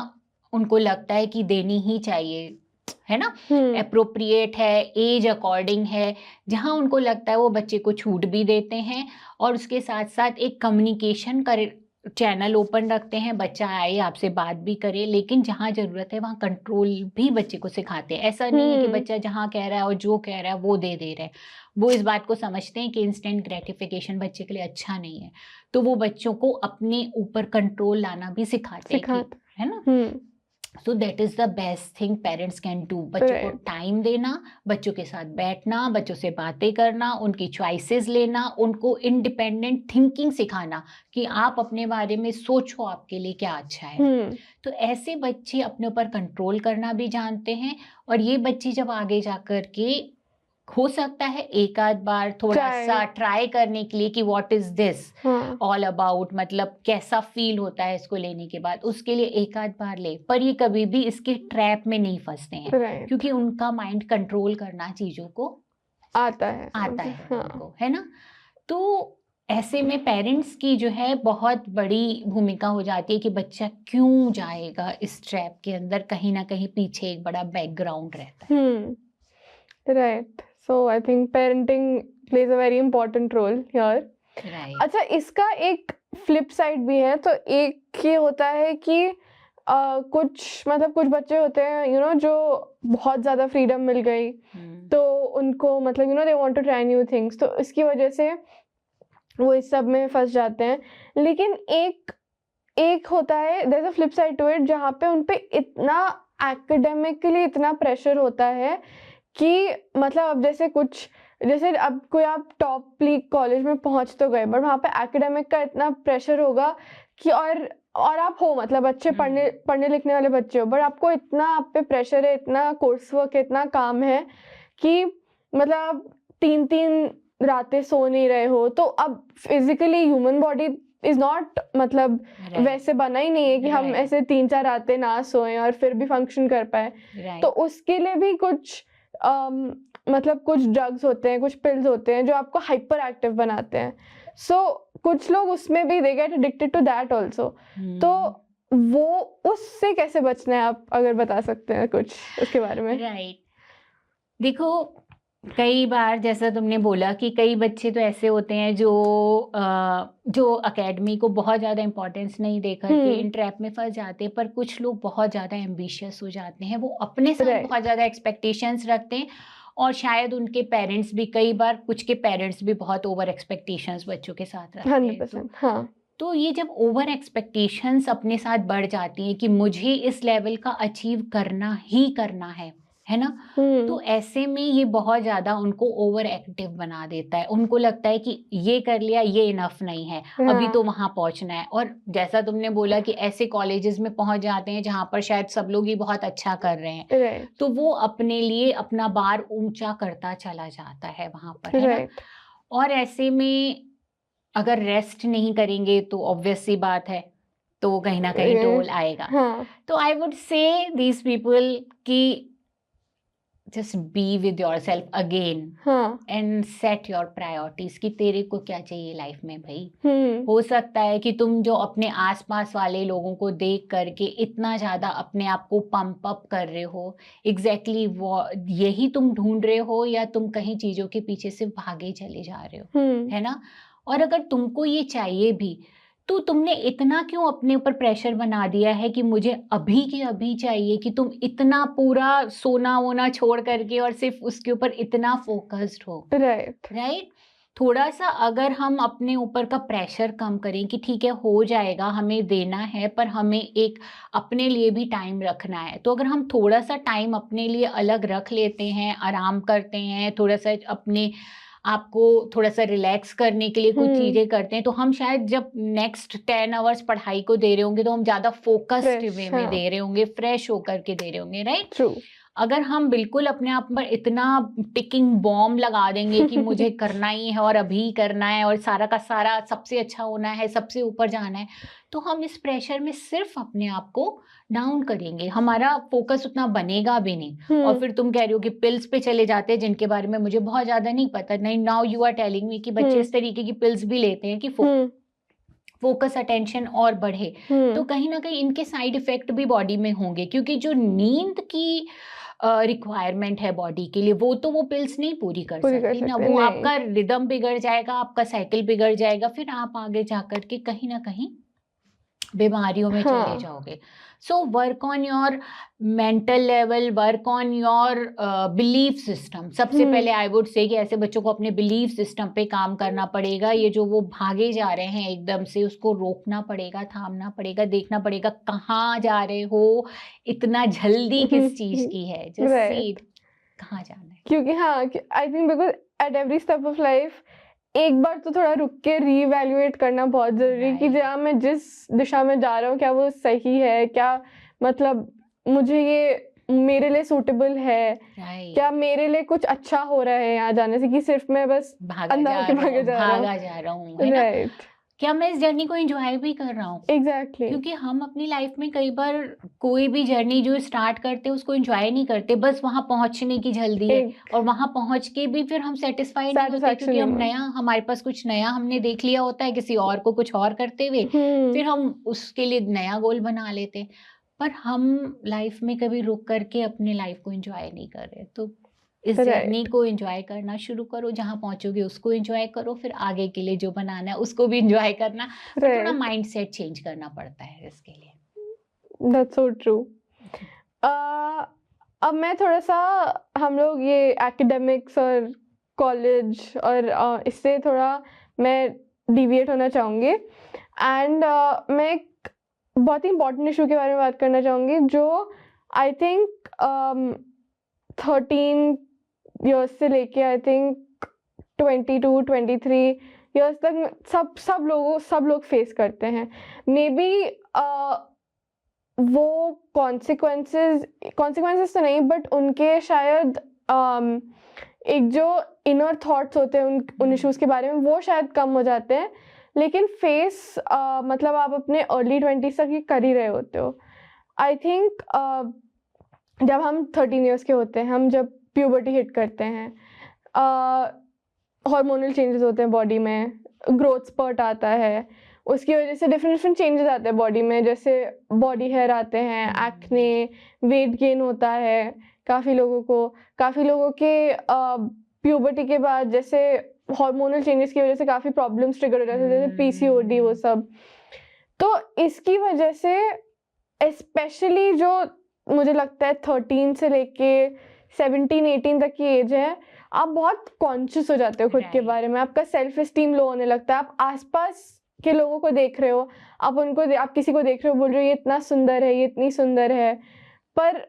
Speaker 2: उनको लगता है कि देनी ही चाहिए, है ना, अप्रोप्रिएट है, एज अकॉर्डिंग है, जहाँ उनको लगता है वो बच्चे को छूट भी देते हैं, और उसके साथ साथ एक कम्युनिकेशन कर चैनल ओपन रखते हैं, बच्चा आए आपसे बात भी करे, लेकिन जहाँ ज़रूरत है वहाँ कंट्रोल भी बच्चे को सिखाते हैं। ऐसा नहीं है कि बच्चा जहाँ कह रहा है और जो कह रहा है वो दे रहे हैं, वो इस बात को समझते हैं कि इंस्टेंट ग्रेटिफिकेशन बच्चे के लिए अच्छा नहीं है, तो वो बच्चों को अपने ऊपर कंट्रोल लाना भी सिखाते हैं, है ना। So that is the best thing parents can do, बच्चों को टाइम देना, बच्चों के साथ बैठना, बच्चों से बातें करना, उनकी चॉइसेस लेना, उनको इंडिपेंडेंट थिंकिंग सिखाना कि आप अपने बारे में सोचो आपके लिए क्या अच्छा है। तो ऐसे बच्चे अपने ऊपर कंट्रोल करना भी जानते हैं, और ये बच्चे जब आगे जाकर के हो सकता है एक आध बार थोड़ा सा ट्राई करने के लिए कि what is this all about, मतलब कैसा फील होता है इसको लेने के बाद, उसके लिए एक आध बार ले, पर ये कभी भी इसके ट्रैप में नहीं फंसते हैं, क्योंकि उनका माइंड कंट्रोल करना चीजों को आता है उनको, है ना। तो ऐसे में पेरेंट्स की जो है बहुत बड़ी भूमिका हो जाती है कि बच्चा क्यों जाएगा इस ट्रैप के अंदर, कहीं ना कहीं पीछे एक बड़ा बैकग्राउंड रहता है।
Speaker 1: Right, so I think parenting plays a very important role here. अच्छा, इसका एक फ्लिप साइड भी है, तो एक ये होता है कि कुछ बच्चे होते हैं जो बहुत ज़्यादा फ्रीडम मिल गई, तो उनको मतलब they want to try new things, तो इसकी वजह से वो इस सब में फंस जाते हैं। लेकिन एक होता है, there is a flip side to it, जहाँ पे उन पे इतना एकेडमिकली इतना प्रेशर होता है कि मतलब अब जैसे अब कोई आप टॉप लीग कॉलेज में पहुंच तो गए, बट वहाँ पे एकेडमिक का इतना प्रेशर होगा कि और आप हो मतलब अच्छे पढ़ने लिखने वाले बच्चे हो, बट आपको इतना आप पे प्रेशर है, इतना कोर्स वर्क है, इतना काम है कि मतलब आप 3-3 रातें सो नहीं रहे हो, तो अब physically human body is not मतलब वैसे बना ही नहीं है कि हम ऐसे 3-4 रातें ना सोएं और फिर भी फंक्शन कर पाए। तो उसके लिए भी कुछ मतलब कुछ ड्रग्स होते हैं, कुछ पिल्स होते हैं जो आपको हाइपर एक्टिव बनाते हैं। सो कुछ लोग उसमें भी they get addicted to that also. तो वो उससे कैसे बचना है, आप अगर बता सकते हैं कुछ उसके बारे में।
Speaker 2: राइट, देखो कई बार जैसा तुमने बोला कि कई बच्चे तो ऐसे होते हैं जो अकेडमी को बहुत ज़्यादा इम्पोर्टेंस नहीं देकर के इन ट्रैप में फंस जाते हैं, पर कुछ लोग बहुत ज़्यादा एम्बिशियस हो जाते हैं, वो अपने साथ बहुत ज़्यादा एक्सपेक्टेशंस रखते हैं, और शायद उनके पेरेंट्स भी, कई बार कुछ के पेरेंट्स भी बहुत ओवर एक्सपेक्टेशंस बच्चों के साथ रखते हैं।
Speaker 1: 100%, हाँ।
Speaker 2: तो ये जब ओवर एक्सपेक्टेशंस अपने साथ बढ़ जाती हैं कि मुझे इस लेवल का अचीव करना ही करना है ना, तो ऐसे में ये बहुत ज़्यादा उनको ओवर एक्टिव बना देता है, उनको लगता है कि ये कर लिया ये इनफ नहीं है, अभी तो वहाँ पहुँचना है। और जैसा तुमने बोला कि ऐसे कॉलेजेस में पहुँच जाते हैं जहाँ पर शायद सब लोग ही बहुत अच्छा कर रहे हैं, तो वो अपने लिए अपना बार ऊंचा करता चला जाता है वहाँ पर, है ना। और ऐसे में अगर रेस्ट नहीं करेंगे तो ऑब्वियस सी बात है, तो कहीं ना कहीं टोल आएगा। तो I would say these people कि just be with yourself again
Speaker 1: हाँ
Speaker 2: एंड सेट योर प्रायोरिटीज कि तेरे को क्या चाहिए लाइफ में भाई।
Speaker 1: हम्म
Speaker 2: हो सकता है कि तुम जो अपने आसपास वाले लोगों को देख करके इतना ज़्यादा अपने आप को पंप अप कर रहे हो, एग्जैक्टली वो यही तुम ढूंढ रहे हो, या तुम कहीं चीज़ों के पीछे से भागे चले जा रहे हो, है ना। और अगर तुमको ये चाहिए भी तो तुमने इतना क्यों अपने ऊपर प्रेशर बना दिया है कि मुझे अभी के अभी चाहिए, कि तुम इतना पूरा सोना वोना छोड़ करके और सिर्फ उसके ऊपर इतना फोकस्ड हो। राइट। थोड़ा सा अगर हम अपने ऊपर का प्रेशर कम करें कि ठीक है हो जाएगा, हमें देना है, पर हमें एक अपने लिए भी टाइम रखना है, तो अगर हम थोड़ा सा टाइम अपने लिए अलग रख लेते हैं, आराम करते हैं, थोड़ा सा अपने आपको थोड़ा सा रिलैक्स करने के लिए कुछ चीजें करते हैं, तो हम शायद जब नेक्स्ट 10 आवर्स पढ़ाई को दे रहे होंगे तो हम ज्यादा फोकस्ड वे में दे रहे होंगे, फ्रेश होकर के दे रहे होंगे। राइट।
Speaker 1: ट्रू।
Speaker 2: अगर हम बिल्कुल अपने आप पर इतना टिकिंग बॉम्ब लगा देंगे कि मुझे करना ही है और अभी करना है और सारा का सारा सबसे अच्छा होना है, सबसे ऊपर जाना है, तो हम इस प्रेशर में सिर्फ अपने आप को डाउन करेंगे, हमारा फोकस उतना बनेगा भी नहीं। और फिर तुम कह रही हो कि पिल्स पे चले जाते हैं, जिनके बारे में मुझे बहुत ज्यादा नहीं पता, नहीं now you are telling me कि बच्चे इस तरीके की पिल्स भी लेते हैं कि फोकस अटेंशन और बढ़े, तो कहीं ना कहीं इनके साइड इफेक्ट भी बॉडी में होंगे, क्योंकि जो नींद की रिक्वायरमेंट है बॉडी के लिए वो तो वो पिल्स नहीं पूरी कर सकती ना, वो आपका रिदम बिगड़ जाएगा, आपका साइकिल बिगड़ जाएगा, फिर आप आगे जाकर के कहीं ना कहीं बीमारियों में चले जाओगे। So work on your mental level, work on your belief system. सबसे पहले आई वुड से कि ऐसे बच्चों को अपने बिलीफ सिस्टम पे काम करना पड़ेगा। ये जो वो भागे जा रहे हैं एकदम से, उसको रोकना पड़ेगा, थामना पड़ेगा, देखना पड़ेगा कहाँ जा रहे हो, इतना जल्दी किस चीज की है, जस्ट सी कहाँ जाना है।
Speaker 1: क्योंकि हाँ I think because at every step of life एक बार तो थोड़ा रुक के रीवैल्यूएट करना बहुत जरूरी है कि जहाँ मैं जिस दिशा में जा रहा हूँ क्या वो सही है, क्या मतलब मुझे ये मेरे लिए सूटेबल है, क्या मेरे लिए कुछ अच्छा हो रहा है यहाँ जाने से, कि सिर्फ मैं बस
Speaker 2: भागा जा रहा हूँ, राइट। क्या मैं इस जर्नी को एंजॉय भी कर रहा हूँ?
Speaker 1: एग्जैक्टली।
Speaker 2: क्योंकि हम अपनी लाइफ में कई बार कोई भी जर्नी जो स्टार्ट करते हैं उसको एंजॉय नहीं करते, बस वहां पहुंचने की जल्दी है, और वहां पहुंच के भी फिर हम सेटिस्फाइड नहीं होते, क्योंकि हम नया, हमारे पास कुछ नया हमने देख लिया होता है किसी और को कुछ और करते हुए, फिर हम उसके लिए नया गोल बना लेते, पर हम लाइफ में कभी रुक करके अपनी लाइफ को एंजॉय नहीं कर रहे। तो इस जर्नी को एंजॉय करना शुरू करो, जहां पहुंचोगे उसको एंजॉय करो, फिर आगे के लिए जो बनाना है उसको भी एंजॉय करना, पर थोड़ा माइंडसेट चेंज करना पड़ता है इसके लिए।
Speaker 1: That's so true. अब मैं थोड़ा सा, हम लोग ये एकेडमिक्स और कॉलेज और इससे थोड़ा मैं डिविएट होना चाहूँगी, एंड मैं एक बहुत ही इम्पोर्टेंट इशू के बारे में बात करना चाहूँगी जो आई थिंक 13 ईयर्स से लेके आई थिंक 22-23 ईयर्स तक सब लोग फेस करते हैं। मे बी वो कॉन्सिक्वेंसेस तो नहीं, बट उनके शायद एक जो इनर थॉट्स होते हैं उन इश्यूज के बारे में वो शायद कम हो जाते हैं, लेकिन फेस मतलब आप अपने अर्ली 20s तक ही कर ही रहे होते हो। आई थिंक जब हम 13 ईयर्स के होते हैं, हम जब प्यूबर्टी हिट करते हैं, हार्मोनल चेंजेस होते हैं बॉडी में, ग्रोथ स्पर्ट आता है, उसकी वजह से डिफरेंट चेंजेस आते हैं बॉडी में, जैसे बॉडी हेयर आते हैं, एक्ने, वेट गेन होता है काफ़ी लोगों के प्यूबर्टी के बाद जैसे हार्मोनल चेंजेस की वजह से काफ़ी प्रॉब्लम्स ट्रिगर हो जाते हैं, जैसे PCOD वो सब। तो इसकी वजह से स्पेशली जो मुझे लगता है 13 से लेके 17-18 तक की एज है, आप बहुत कॉन्शियस हो जाते हो खुद के बारे में, आपका सेल्फ एस्टीम लो होने लगता है, आप आसपास के लोगों को देख रहे हो, आप किसी को देख रहे हो, बोल रहे हो ये इतना सुंदर है, ये इतनी सुंदर है, पर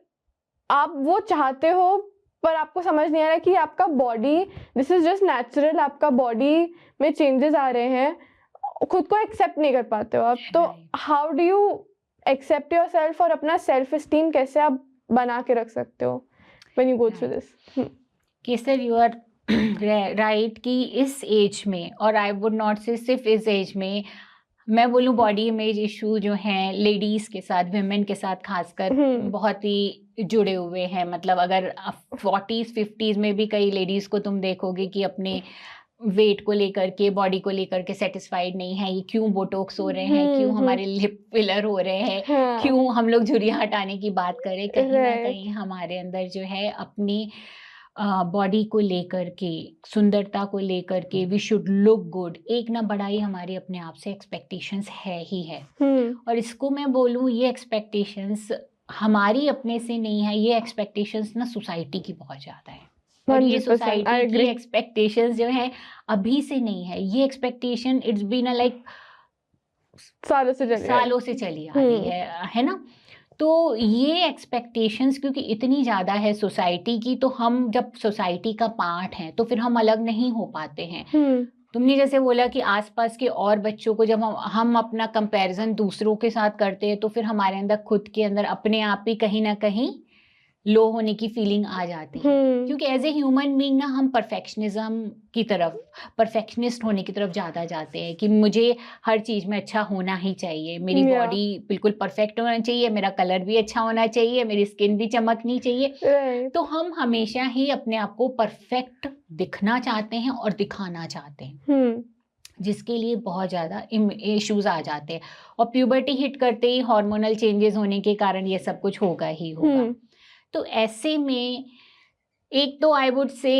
Speaker 1: आप वो चाहते हो, पर आपको समझ नहीं आ रहा कि आपका body, this is just natural, आपका बॉडी में चेंजेस आ रहे हैं, खुद को एक्सेप्ट नहीं कर पाते हो आप। तो how do you accept yourself और अपना सेल्फ एस्टीम कैसे आप बना के रख सकते हो when you go through this?
Speaker 2: Kesar, you are right कि इस एज में, और आई वुड नॉट से सिर्फ इस एज में, मैं बोलूँ बॉडी इमेज इशू जो हैं लेडीज के साथ, विमेन के साथ खासकर बहुत ही जुड़े हुए हैं। मतलब अगर 40s 50s में भी कई लेडीज को तुम देखोगे कि अपने वेट को लेकर के, बॉडी को लेकर के सेटिस्फाइड नहीं है। ये क्यों बोटॉक्स हो रहे हैं, क्यों हमारे लिप फिलर हो रहे हैं,
Speaker 1: हाँ,
Speaker 2: क्यों हम लोग झुर्रियाँ हटाने की बात करें। कहीं ना
Speaker 1: राइट,
Speaker 2: कहीं हमारे अंदर जो है अपनी बॉडी को लेकर के, सुंदरता को लेकर के, वी शुड लुक गुड, एक ना बड़ा ही हमारी अपने आप से एक्सपेक्टेशंस है ही है। और इसको मैं बोलूँ, ये एक्सपेक्टेशंस हमारी अपने से नहीं है, ये एक्सपेक्टेशंस ना सोसाइटी की बहुत ज़्यादा है। और ये
Speaker 1: 100% I
Speaker 2: सोसाइटी की
Speaker 1: agree.
Speaker 2: एक्सपेक्टेशंस जो है अभी से नहीं है, ये expectation it's been a like
Speaker 1: सालों से चली आ रही
Speaker 2: सालों से चली आ रही है ना। तो ये एक्सपेक्टेशंस क्योंकि इतनी ज़्यादा है सोसाइटी की, तो हम जब सोसाइटी का पार्ट हैं तो फिर हम अलग नहीं हो पाते हैं। तुमने जैसे बोला कि आसपास के और बच्चों को जब हम अपना कंपैरिजन दूसरों के साथ करते हैं तो फिर हमारे अंदर खुद के अंदर अपने आप ही कहीं ना कहीं लो होने की फीलिंग आ जाती है। क्योंकि एज ए ह्यूमन बीइंग ना हम परफेक्शनिज्म की तरफ, परफेक्शनिस्ट होने की तरफ ज़्यादा जाते हैं कि मुझे हर चीज़ में अच्छा होना ही चाहिए, मेरी
Speaker 1: Yeah.
Speaker 2: बॉडी बिल्कुल परफेक्ट होना चाहिए, मेरा कलर भी अच्छा होना चाहिए, मेरी स्किन भी चमकनी चाहिए।
Speaker 1: राइट,
Speaker 2: तो हम हमेशा ही अपने आप को परफेक्ट दिखना चाहते हैं और दिखाना चाहते हैं, जिसके लिए बहुत ज़्यादा इश्यूज आ जाते हैं। और प्यूबर्टी हिट करते ही हार्मोनल चेंजेस होने के कारण ये सब कुछ होगा ही होगा। तो ऐसे में एक तो आई वुड से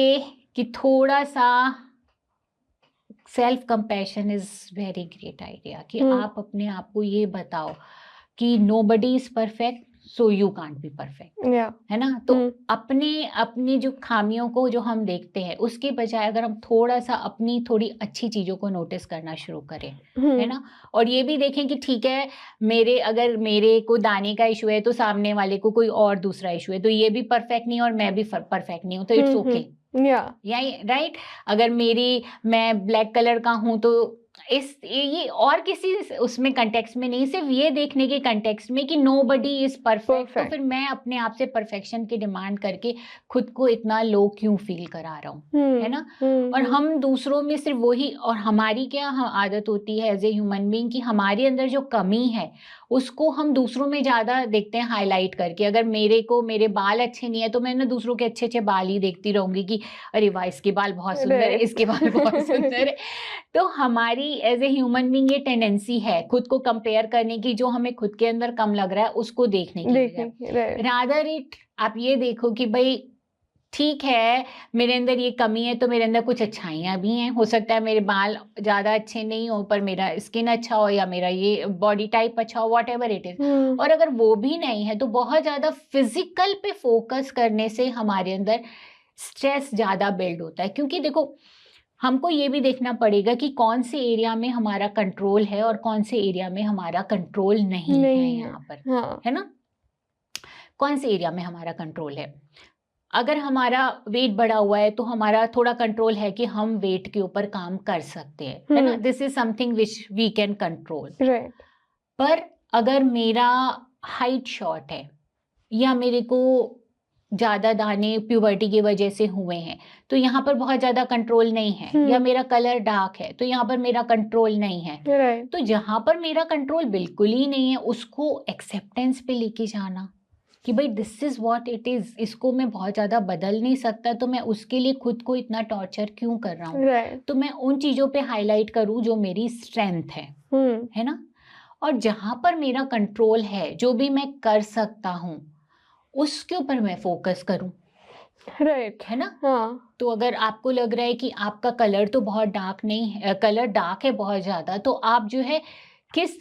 Speaker 2: कि थोड़ा सा self compassion is very great idea कि आप अपने आप को ये बताओ कि nobody is perfect, so you can't be perfect, है ना। तो अपनी जो खामियों को जो हम देखते हैं उसके बजाय अगर हम थोड़ा सा अपनी थोड़ी अच्छी चीजों को नोटिस करना शुरू करें, है ना। और ये भी देखें कि ठीक है, अगर मेरे को दाने का इशू है तो सामने वाले को कोई और दूसरा इशू है, तो ये भी परफेक्ट नहीं और मैं भी परफेक्ट नहीं हूँ, तो इट्स ओके। या राइट, अगर मैं ब्लैक कलर का हूं तो ये और किसी उसमें कंटेक्स्ट में नहीं, सिर्फ ये देखने के कंटेक्स्ट में कि नोबडी इज परफेक्ट, तो फिर मैं अपने आप से परफेक्शन की डिमांड करके खुद को इतना लो क्यों फील करा रहा हूँ, है ना। और हम दूसरों में सिर्फ वही, और हमारी क्या आदत होती है एज ए ह्यूमन बीइंग कि हमारे अंदर जो कमी है उसको हम दूसरों में ज्यादा देखते हैं हाईलाइट करके। अगर मेरे बाल अच्छे नहीं है तो मैं ना दूसरों के अच्छे अच्छे बाल ही देखती रहूंगी कि अरे वाह, इसके बाल बहुत सुंदर है, इसके बाल बहुत सुंदर है। तो हमारी एज ए ह्यूमन बीइंग ये टेंडेंसी है खुद को कंपेयर करने की, जो हमें खुद के अंदर कम लग रहा है उसको देखने की। रादर इट आप ये देखो कि भाई ठीक है, मेरे अंदर ये कमी है तो मेरे अंदर कुछ अच्छाइयाँ भी हैं। हो सकता है मेरे बाल ज़्यादा अच्छे नहीं हो पर मेरा स्किन अच्छा हो, या मेरा ये बॉडी टाइप अच्छा हो, वॉट एवर इट इज़। और अगर वो भी नहीं है तो बहुत ज़्यादा फिजिकल पे फोकस करने से हमारे अंदर स्ट्रेस ज़्यादा बिल्ड होता है। क्योंकि देखो, हमको ये भी देखना पड़ेगा कि कौन से एरिया में हमारा कंट्रोल है और कौन से एरिया में हमारा कंट्रोल नहीं है यहाँ पर, है ना। कौन से एरिया में हमारा कंट्रोल है, अगर हमारा वेट बढ़ा हुआ है तो हमारा थोड़ा कंट्रोल है कि हम वेट के ऊपर काम कर सकते हैं, है ना। This is something which we can control. पर अगर मेरा हाइट शॉर्ट है या मेरे को ज़्यादा दाने प्यूबर्टी की वजह से हुए हैं तो यहाँ पर बहुत ज़्यादा कंट्रोल नहीं है, या मेरा कलर डार्क है तो यहाँ पर मेरा कंट्रोल नहीं है। तो जहाँ पर मेरा कंट्रोल बिल्कुल ही नहीं है उसको एक्सेप्टेंस पे लेके जाना कि भाई this is what it is, इसको मैं बहुत ज़्यादा बदल नहीं सकता, तो मैं उसके लिए खुद को इतना टॉर्चर क्यों कर रहा हूँ। तो मैं उन चीज़ों पे हाईलाइट करूँ जो मेरी स्ट्रेंथ है ना। और जहाँ पर मेरा कंट्रोल है, जो भी मैं कर सकता हूँ उसके ऊपर मैं फोकस करूँ, है ना। तो अगर आपको लग रहा है कि आपका कलर तो बहुत डार्क नहीं है, कलर डार्क है बहुत ज़्यादा, तो आप जो है किस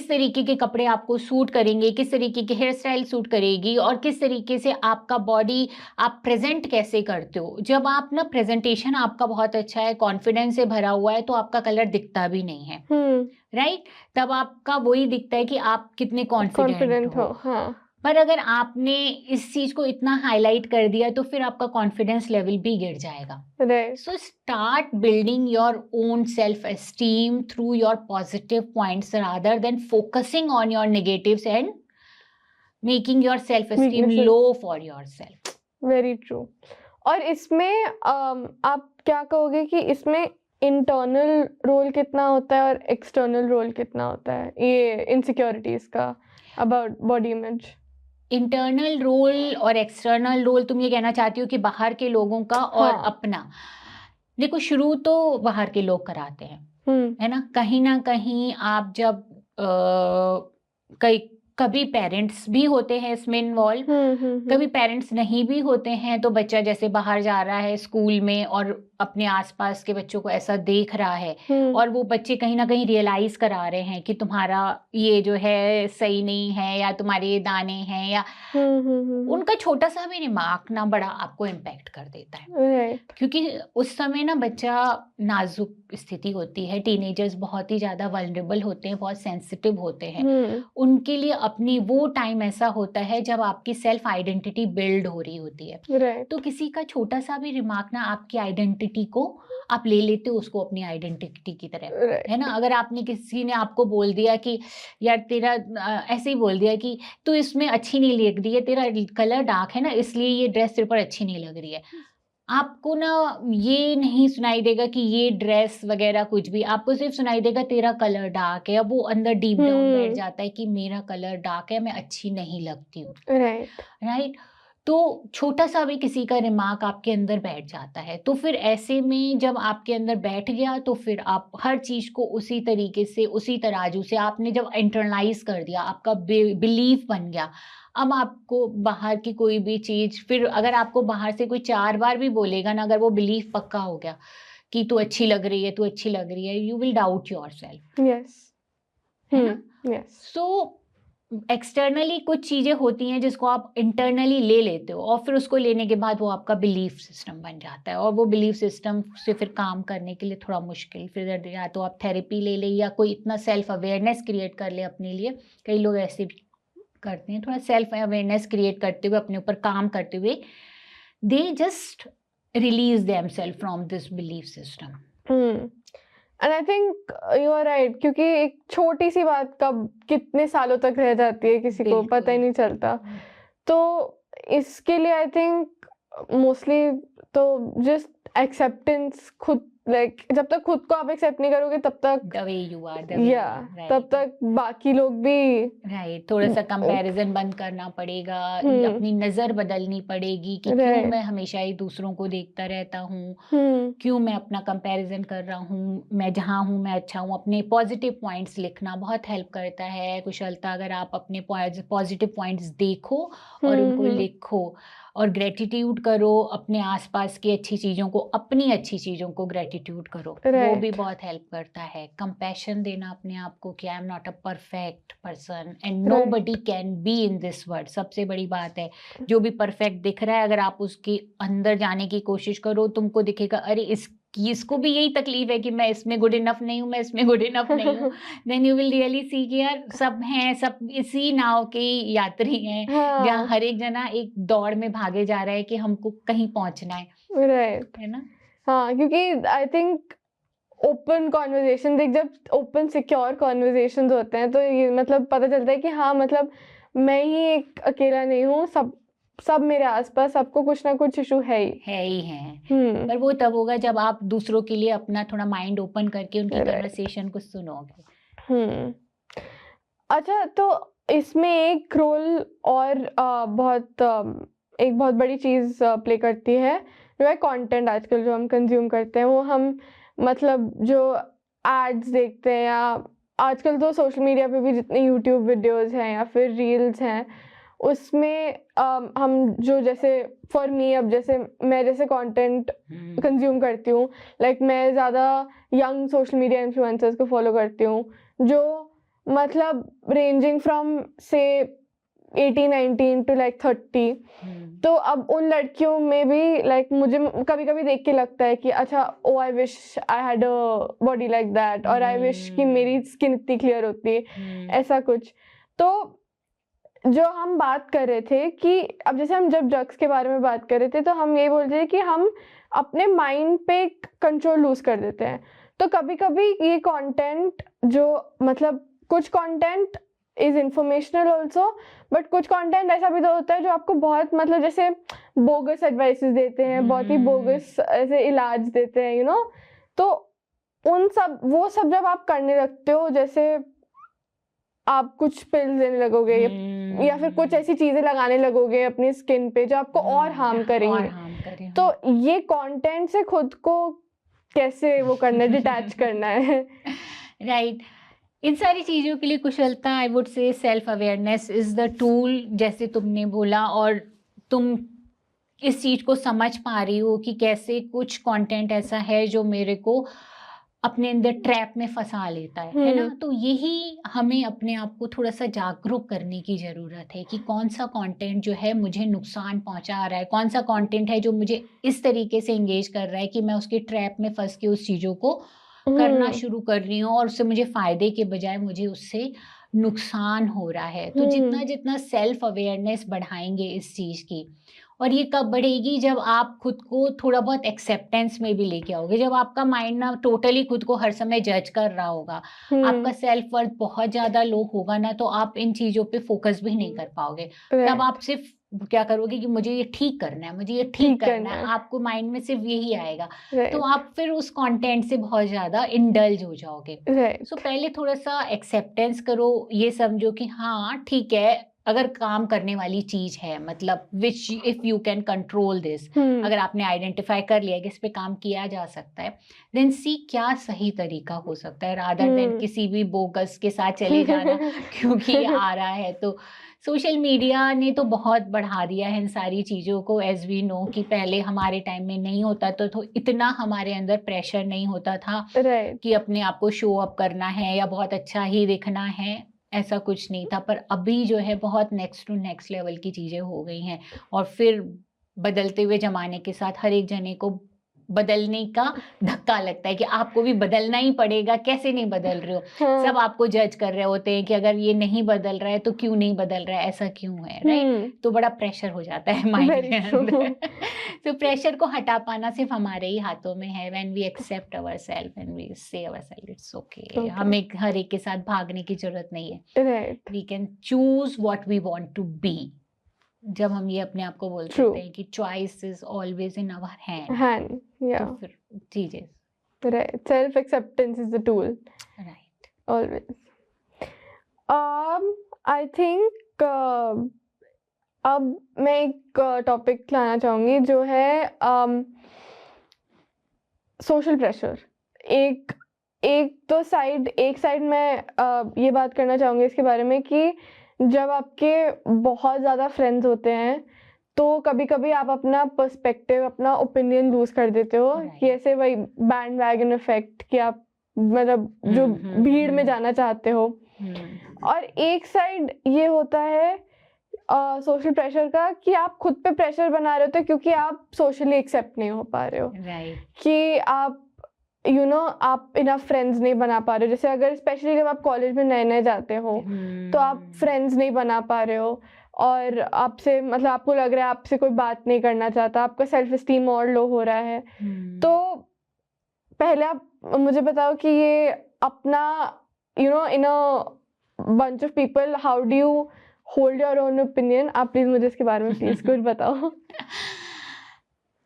Speaker 2: तरीके के कपड़े आपको सूट करेंगे, किस तरीके की हेयर स्टाइल सूट करेगी, और किस तरीके से आपका बॉडी आप प्रेजेंट कैसे करते हो। जब आप ना प्रेजेंटेशन आपका बहुत अच्छा है, कॉन्फिडेंस से भरा हुआ है, तो आपका कलर दिखता भी नहीं है, राइट। तब आपका वही दिखता है कि आप कितने कॉन्फिडेंट हो। पर अगर आपने इस चीज को इतना हाईलाइट कर दिया तो फिर आपका कॉन्फिडेंस लेवल भी गिर जाएगा। So start building your own self esteem through your positive points rather than focusing on your negatives and making your self esteem low for your self.
Speaker 1: Very true. और इसमें आप क्या कहोगे कि इसमें इंटरनल रोल कितना होता है और एक्सटर्नल रोल कितना होता है ये इनसिक्योरिटीज का about body image?
Speaker 2: Internal role और एक्सटर्नल रोल, तुम ये कहना चाहती हो कि बाहर के लोगों का और
Speaker 1: हाँ।
Speaker 2: अपना? देखो, शुरू तो बाहर के लोग कराते हैं, है ना कहीं आप जब कभी पेरेंट्स भी होते हैं इसमें इन्वॉल्व, कभी पेरेंट्स नहीं भी होते हैं, तो बच्चा जैसे बाहर जा रहा है स्कूल में और अपने आसपास के बच्चों को ऐसा देख रहा है, और वो बच्चे कहीं ना कहीं रियलाइज करा रहे हैं कि तुम्हारा ये जो है सही नहीं है, या तुम्हारे ये दाने हैं, या उनका छोटा सा भी रिमार्क ना बड़ा आपको इम्पैक्ट कर देता है। क्योंकि उस समय ना बच्चा नाजुक स्थिति होती है, टीनेजर्स बहुत ही ज्यादा वल्नरेबल होते हैं, बहुत सेंसिटिव होते हैं, उनके लिए अपनी वो टाइम ऐसा होता है जब आपकी सेल्फ आइडेंटिटी बिल्ड हो रही होती है। तो किसी का छोटा सा भी रिमार्क ना आपकी आइडेंटिटी को आप ले लेते हो उसको अपनी आइडेंटिटी की तरह, है ना। अगर आपने किसी ने आपको बोल दिया कि यार तेरा ऐसे ही बोल दिया कि तू इसमें अच्छी नहीं लग रही है, तेरा कलर डार्क है ना, इसलिए ये ड्रेस तेरे पर अच्छी नहीं लग रही है, आपको ना ये नहीं सुनाई देगा कि ये ड्रेस वगैरह कुछ भी, आपको सिर्फ सुनाई देगा तेरा कलर डार्क है। अब वो अंदर डीप डाउन बैठ जाता है कि मेरा कलर डार्क है, मैं अच्छी नहीं लगती हूँ, राइट। तो छोटा सा भी किसी का रिमार्क आपके अंदर बैठ जाता है, तो फिर ऐसे में जब आपके अंदर बैठ गया तो फिर आप हर चीज को उसी तरीके से, उसी तराजू से आपने जब इंटरनलाइज कर दिया, आपका बिलीफ बन गया, अब आपको बाहर की कोई भी चीज, फिर अगर आपको बाहर से कोई 4 बार भी बोलेगा ना, अगर वो बिलीफ पक्का हो गया कि तू अच्छी लग रही है, तू अच्छी लग रही है, यू विल डाउट योरसेल्फ, है ना। सो एक्सटर्नली कुछ चीजें होती हैं जिसको आप इंटरनली ले लेते हो, और फिर उसको लेने के बाद वो आपका बिलीफ सिस्टम बन जाता है, और वो बिलीफ सिस्टम से फिर काम करने के लिए थोड़ा मुश्किल, फिर या तो आप थेरेपी ले ले या कोई इतना सेल्फ अवेयरनेस क्रिएट कर ले अपने लिए। कई लोग ऐसे भी करते हैं, थोड़ा सेल्फ अवेयरनेस क्रिएट करते हुए, अपने ऊपर काम करते हुए, they just release themselves from this belief system.
Speaker 1: And I think you are right, क्योंकि एक छोटी सी बात कब कितने सालों तक रह जाती है किसी को पता ही नहीं चलता। तो इसके लिए आई थिंक मोस्टली तो जस्ट एक्सेप्टेंस, खुद लाइक जब तक खुद को आप एक्सेप्ट नहीं करोगे तब तक
Speaker 2: the way you are,
Speaker 1: तब तक बाकी लोग भी
Speaker 2: थोड़ा सा कंपैरिजन बंद करना पड़ेगा, अपनी नजर बदलनी पड़ेगी कि क्यों मैं हमेशा ही दूसरों को देखता रहता हूँ, क्यों मैं अपना कंपैरिजन कर रहा हूँ, मैं जहाँ हूँ मैं अच्छा हूँ। अपने पॉजिटिव पॉइंट्स लिखना बहुत हेल्प करता है कुशलता। अगर आप अपने पॉजिटिव पॉइंट्स देखो और उनको लिखो और ग्रेटिट्यूड करो, अपने आसपास की अच्छी चीज़ों को, अपनी अच्छी चीज़ों को ग्रेटिट्यूड करो, वो भी बहुत हेल्प करता है। कंपैशन देना अपने आप को कि I am not a perfect person and nobody can be in this world. सबसे बड़ी बात है, जो भी परफेक्ट दिख रहा है अगर आप उसके अंदर जाने की कोशिश करो, तुमको दिखेगा अरे इसको भी यही तकलीफ है कि मैं इसमें गुड इनफ नहीं हूँ, मैं इसमें गुड इनफ नहीं हूँ। Then you will really see कि यार सब हैं, सब इसी नाव के यात्री हैं, जहाँ हर एक जना एक दौड़ में भागे जा रहा है कि हमको कहीं पहुंचना है, है ना।
Speaker 1: हाँ, क्योंकि आई थिंक ओपन कॉन्वर्जेशन, देख जब ओपन सिक्योर कॉन्वर्जेशन होते हैं तो ये मतलब पता चलता है कि हाँ मतलब मैं ही एक अकेला नहीं हूँ, सब मेरे आसपास, सबको कुछ ना कुछ इशू है ही।
Speaker 2: पर वो तब होगा जब आप दूसरों के लिए अपना थोड़ा माइंड ओपन करके उनकी कन्वर्सेशन को सुनोगे।
Speaker 1: अच्छा, तो इसमें एक रोल और एक बहुत बड़ी चीज प्ले करती है जो है कंटेंट। आजकल जो हम कंज्यूम करते हैं वो हम मतलब जो एड्स देखते हैं, या आजकल तो सोशल मीडिया पे भी जितने यूट्यूब वीडियोस हैं या फिर रील्स हैं उसमें हम जो, जैसे फॉर मी, अब जैसे मैं जैसे कंटेंट कंज्यूम करती हूँ, लाइक मैं ज़्यादा यंग सोशल मीडिया इन्फ्लुएंसर्स को फॉलो करती हूँ जो मतलब रेंजिंग फ्रॉम से 18-19 टू लाइक 30। तो अब उन लड़कियों में भी लाइक मुझे कभी कभी देख के लगता है कि अच्छा, oh I wish I had a body like that, और आई विश कि मेरी स्किन इतनी क्लियर होती, ऐसा कुछ। तो जो हम बात कर रहे थे कि अब जैसे हम जब ड्रग्स के बारे में बात कर रहे थे तो हम ये बोल रहे थे कि हम अपने माइंड पे कंट्रोल लूज कर देते हैं। तो कभी कभी ये कंटेंट जो मतलब कुछ content is informational also, but कुछ कंटेंट ऐसा भी तो होता है जो आपको बहुत मतलब जैसे बोगस एडवाइसेस देते हैं, बहुत ही बोगस ऐसे इलाज देते हैं, यू नो। तो वो सब जब आप करने लगते हो, जैसे आप कुछ पिल्स लेने लगोगे या फिर कुछ ऐसी चीजें लगाने लगोगे अपनी स्किन पे जो आपको और हार्म करेंगे, तो ये कंटेंट से खुद को कैसे वो करना है, डिटैच करना है?
Speaker 2: राइट। इन सारी चीज़ों के लिए कुशलता, आई वुड से self awareness is the tool, जैसे तुमने बोला, और तुम इस चीज़ को समझ पा रही हो कि कैसे कुछ कंटेंट ऐसा है जो मेरे को अपने अंदर ट्रैप में फंसा लेता है ना? तो यही हमें अपने आप को थोड़ा-सा जागरूक करने की ज़रूरत है कि कौन-सा कंटेंट जो है मुझे नुकसान पहुँचा रहा है, कौन-सा कंटेंट है जो मुझे इस तरीके से एंगेज कर रहा है कि मैं उसके ट्रैप में फँस के उस चीज़ों को करना शुरू कर रही हूँ और उससे मुझे फ़ायदे के बजाय मुझे उससे नुकसान हो रहा है। तो जितना-जितना सेल्फ अवेयरनेस बढ़ाएँगे इस चीज़ की, और ये कब बढ़ेगी, जब आप खुद को थोड़ा बहुत एक्सेप्टेंस में भी लेके आओगे, जब आपका माइंड ना टोटली खुद को हर समय जज कर रहा होगा, आपका सेल्फ वर्थ बहुत ज़्यादा लो होगा ना, तो आप इन चीज़ों पे फोकस भी नहीं कर पाओगे। तब आप सिर्फ क्या करोगे कि मुझे ये ठीक करना है, मुझे ये ठीक करना है, आपको माइंड में सिर्फ यही आएगा। तो आप फिर उस कंटेंट से बहुत ज़्यादा इंडल्ज हो जाओगे। सो पहले थोड़ा-सा एक्सेप्टेंस करो, ये समझो कि हाँ, ठीक है, अगर काम करने वाली चीज़ है, मतलब which if you can control this, अगर आपने आइडेंटिफाई कर लिया कि इस पे काम किया जा सकता है, देन सी क्या सही तरीका हो सकता है, रादर देन किसी भी बोगस के साथ चले जाना क्योंकि ये आ रहा है। तो सोशल मीडिया ने तो बहुत बढ़ा दिया है इन सारी चीज़ों को, एज़ वी नो कि पहले हमारे टाइम में नहीं होता तो इतना हमारे अंदर प्रेशर नहीं होता था कि अपने आप को शो अप करना है या बहुत अच्छा ही दिखना है, ऐसा कुछ नहीं था। पर अभी जो है बहुत नेक्स्ट टू नेक्स्ट लेवल की चीज़ें हो गई हैं, और फिर बदलते हुए ज़माने के साथ हर एक जने को बदलने का धक्का लगता है कि आपको भी बदलना ही पड़ेगा, कैसे नहीं बदल रहे हो? सब आपको जज कर रहे होते हैं कि अगर ये नहीं बदल रहा है तो क्यों नहीं बदल रहा है, ऐसा क्यों है, राइट? तो बड़ा प्रेशर हो जाता है माइंड के अंदर। तो प्रेशर को हटा पाना सिर्फ हमारे ही हाथों में है, when we accept ourselves and we say ourselves it's okay. हमें हर एक के साथ भागने की जरूरत नहीं है। We can choose what we want to be. जब हम ये अपने आप को बोल सकते हैं कि choice is always in our hand, तो फिर चीजें,
Speaker 1: right, self acceptance is the tool,
Speaker 2: right,
Speaker 1: always. I think अब मैं एक टॉपिक लाना चाहूंगी जो है सोशल प्रेशर। एक साइड मैं ये बात करना चाहूंगी इसके बारे में कि जब आपके बहुत ज़्यादा फ्रेंड्स होते हैं तो कभी कभी आप अपना पर्सपेक्टिव, अपना ओपिनियन लूज कर देते हो, कि ऐसे वही बैंड वैगन इफेक्ट, कि आप मतलब जो भीड़ में जाना चाहते हो। और एक साइड ये होता है सोशल प्रेशर का कि आप खुद पे प्रेशर बना रहे होते हो क्योंकि आप सोशली एक्सेप्ट नहीं हो पा रहे हो, कि आप आप इनफ फ्रेंड्स नहीं बना पा रहे हो। जैसे अगर स्पेशली जब आप कॉलेज में नए नए जाते हो तो आप फ्रेंड्स नहीं बना पा रहे हो और आपसे मतलब आपको लग रहा है आपसे कोई बात नहीं करना चाहता, आपका सेल्फ एस्टीम और लो हो रहा है। तो पहले आप मुझे बताओ कि ये अपना in a bunch of people how do you hold your own opinion. आप प्लीज मुझे इसके बारे में प्लीज कुछ बताओ।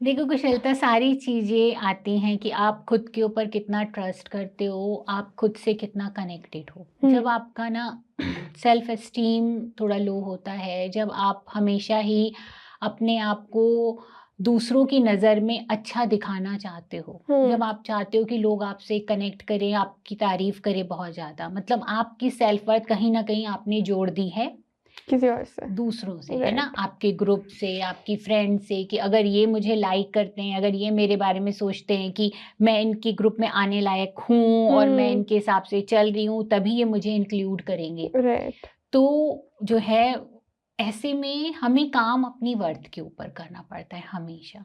Speaker 2: देखो कुशलता, सारी चीज़ें आती हैं कि आप खुद के ऊपर कितना ट्रस्ट करते हो, आप खुद से कितना कनेक्टेड हो। जब आपका ना सेल्फ एस्टीम थोड़ा लो होता है, जब आप हमेशा ही अपने आप को दूसरों की नज़र में अच्छा दिखाना चाहते हो, जब आप चाहते हो कि लोग आपसे कनेक्ट करें, आपकी तारीफ करें बहुत ज़्यादा, मतलब आपकी सेल्फ वर्थ कहीं ना कहीं आपने जोड़ दी है
Speaker 1: किसी और से,
Speaker 2: दूसरों से, है ना, आपके ग्रुप से, आपकी फ्रेंड से, कि अगर ये मुझे लाइक करते हैं, अगर ये मेरे बारे में सोचते हैं कि मैं इनके ग्रुप में आने लायक हूँ और मैं इनके हिसाब से चल रही हूँ, तभी ये मुझे इंक्लूड करेंगे। तो जो है ऐसे में हमें काम अपनी वर्थ के ऊपर करना पड़ता है हमेशा।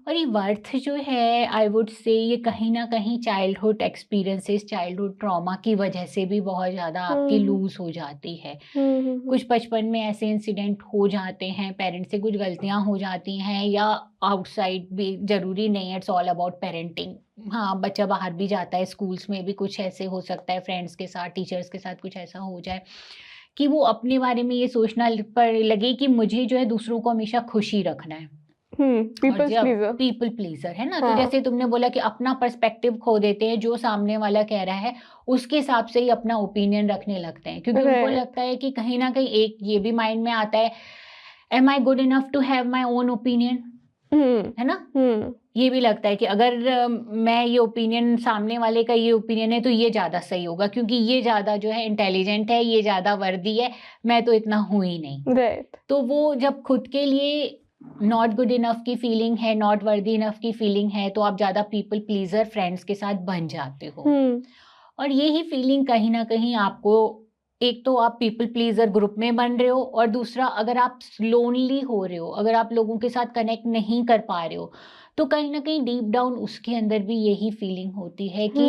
Speaker 2: और ये वर्थ जो है, आई वुड से, ये कहीं ना कहीं चाइल्डहुड एक्सपीरियंसेस, चाइल्डहुड ट्रॉमा की वजह से भी बहुत ज़्यादा आपकी लूज हो जाती है। कुछ बचपन में ऐसे इंसिडेंट हो जाते हैं, पेरेंट्स से कुछ गलतियां हो जाती हैं, या आउटसाइड भी, ज़रूरी नहीं है, इट्स ऑल अबाउट पेरेंटिंग। हाँ, बच्चा बाहर भी जाता है, स्कूल्स में भी कुछ ऐसे हो सकता है, फ्रेंड्स के साथ, टीचर्स के साथ कुछ ऐसा हो जाए कि वो अपने बारे में ये सोचना पर लगे कि मुझे जो है दूसरों को हमेशा खुशी रखना है,
Speaker 1: पीपल्स प्लीजर।
Speaker 2: पीपल प्लीजर है ना, तो
Speaker 1: हाँ।
Speaker 2: जैसे तुमने बोला कि अपना पर्सपेक्टिव खो देते हैं, जो सामने वाला कह रहा है उसके हिसाब से ही अपना ओपिनियन रखने लगते हैं, क्योंकि उनको
Speaker 1: Right.
Speaker 2: लगता है कि कहीं ना कहीं एक ये भी माइंड में आता है, am I good enough to have my own opinion, है ना। ये भी लगता है कि अगर मैं ये ओपिनियन, सामने वाले का ये ओपिनियन है तो ये ज़्यादा सही होगा, क्योंकि ये ज़्यादा जो है इंटेलिजेंट है, ये ज़्यादा वर्दी है, मैं तो इतना हूँ ही नहीं।
Speaker 1: Right.
Speaker 2: तो वो जब खुद के लिए नॉट गुड इनफ की फीलिंग है, नॉट वर्दी इनफ की फीलिंग है, तो आप ज़्यादा पीपल प्लीजर फ्रेंड्स के साथ बन जाते हो। और यही फीलिंग कहीं ना कहीं आपको, एक तो आप पीपल प्लीजर ग्रुप में बन रहे हो, और दूसरा अगर आप लोनली हो रहे हो, अगर आप लोगों के साथ कनेक्ट नहीं कर पा रहे हो, तो कहीं ना कहीं डीप डाउन उसके अंदर भी यही फीलिंग होती है कि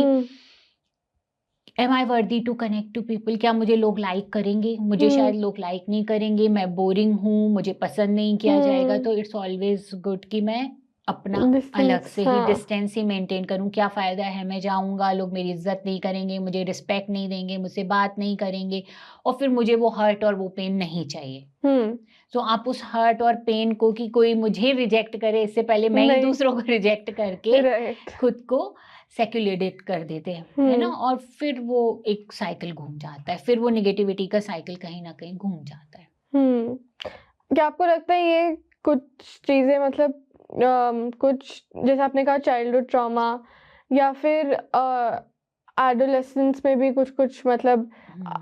Speaker 2: M I worthy to connect to people, क्या मुझे लोग लाइक करेंगे, मुझे शायद लोग लाइक नहीं करेंगे, मैं बोरिंग हूँ, मुझे पसंद नहीं किया जाएगा, तो इट्स ऑलवेज गुड कि मैं अपना अलग से ही डिस्टेंस ही मेंटेन करूं। क्या फ़ायदा है, मैं जाऊंगा, लोग मेरी इज्जत नहीं करेंगे, मुझे रिस्पेक्ट नहीं देंगे, मुझसे बात नहीं करेंगे, और फिर मुझे वो हर्ट और वो पेन नहीं चाहिए। तो आप उस हर्ट और पेन को, कि कोई मुझे रिजेक्ट करे, इससे पहले मैं ही दूसरों को रिजेक्ट करके खुद को सेक्युलेट कर देते हैं, है ना, और फिर वो एक साइकिल घूम जाता है, फिर वो निगेटिविटी का साइकिल कहीं ना कहीं घूम जाता है।
Speaker 1: क्या आपको लगता है ये कुछ चीजें, मतलब कुछ जैसे आपने कहा चाइल्डहुड ट्रॉमा, या फिर एडोलेसेंस में भी कुछ मतलब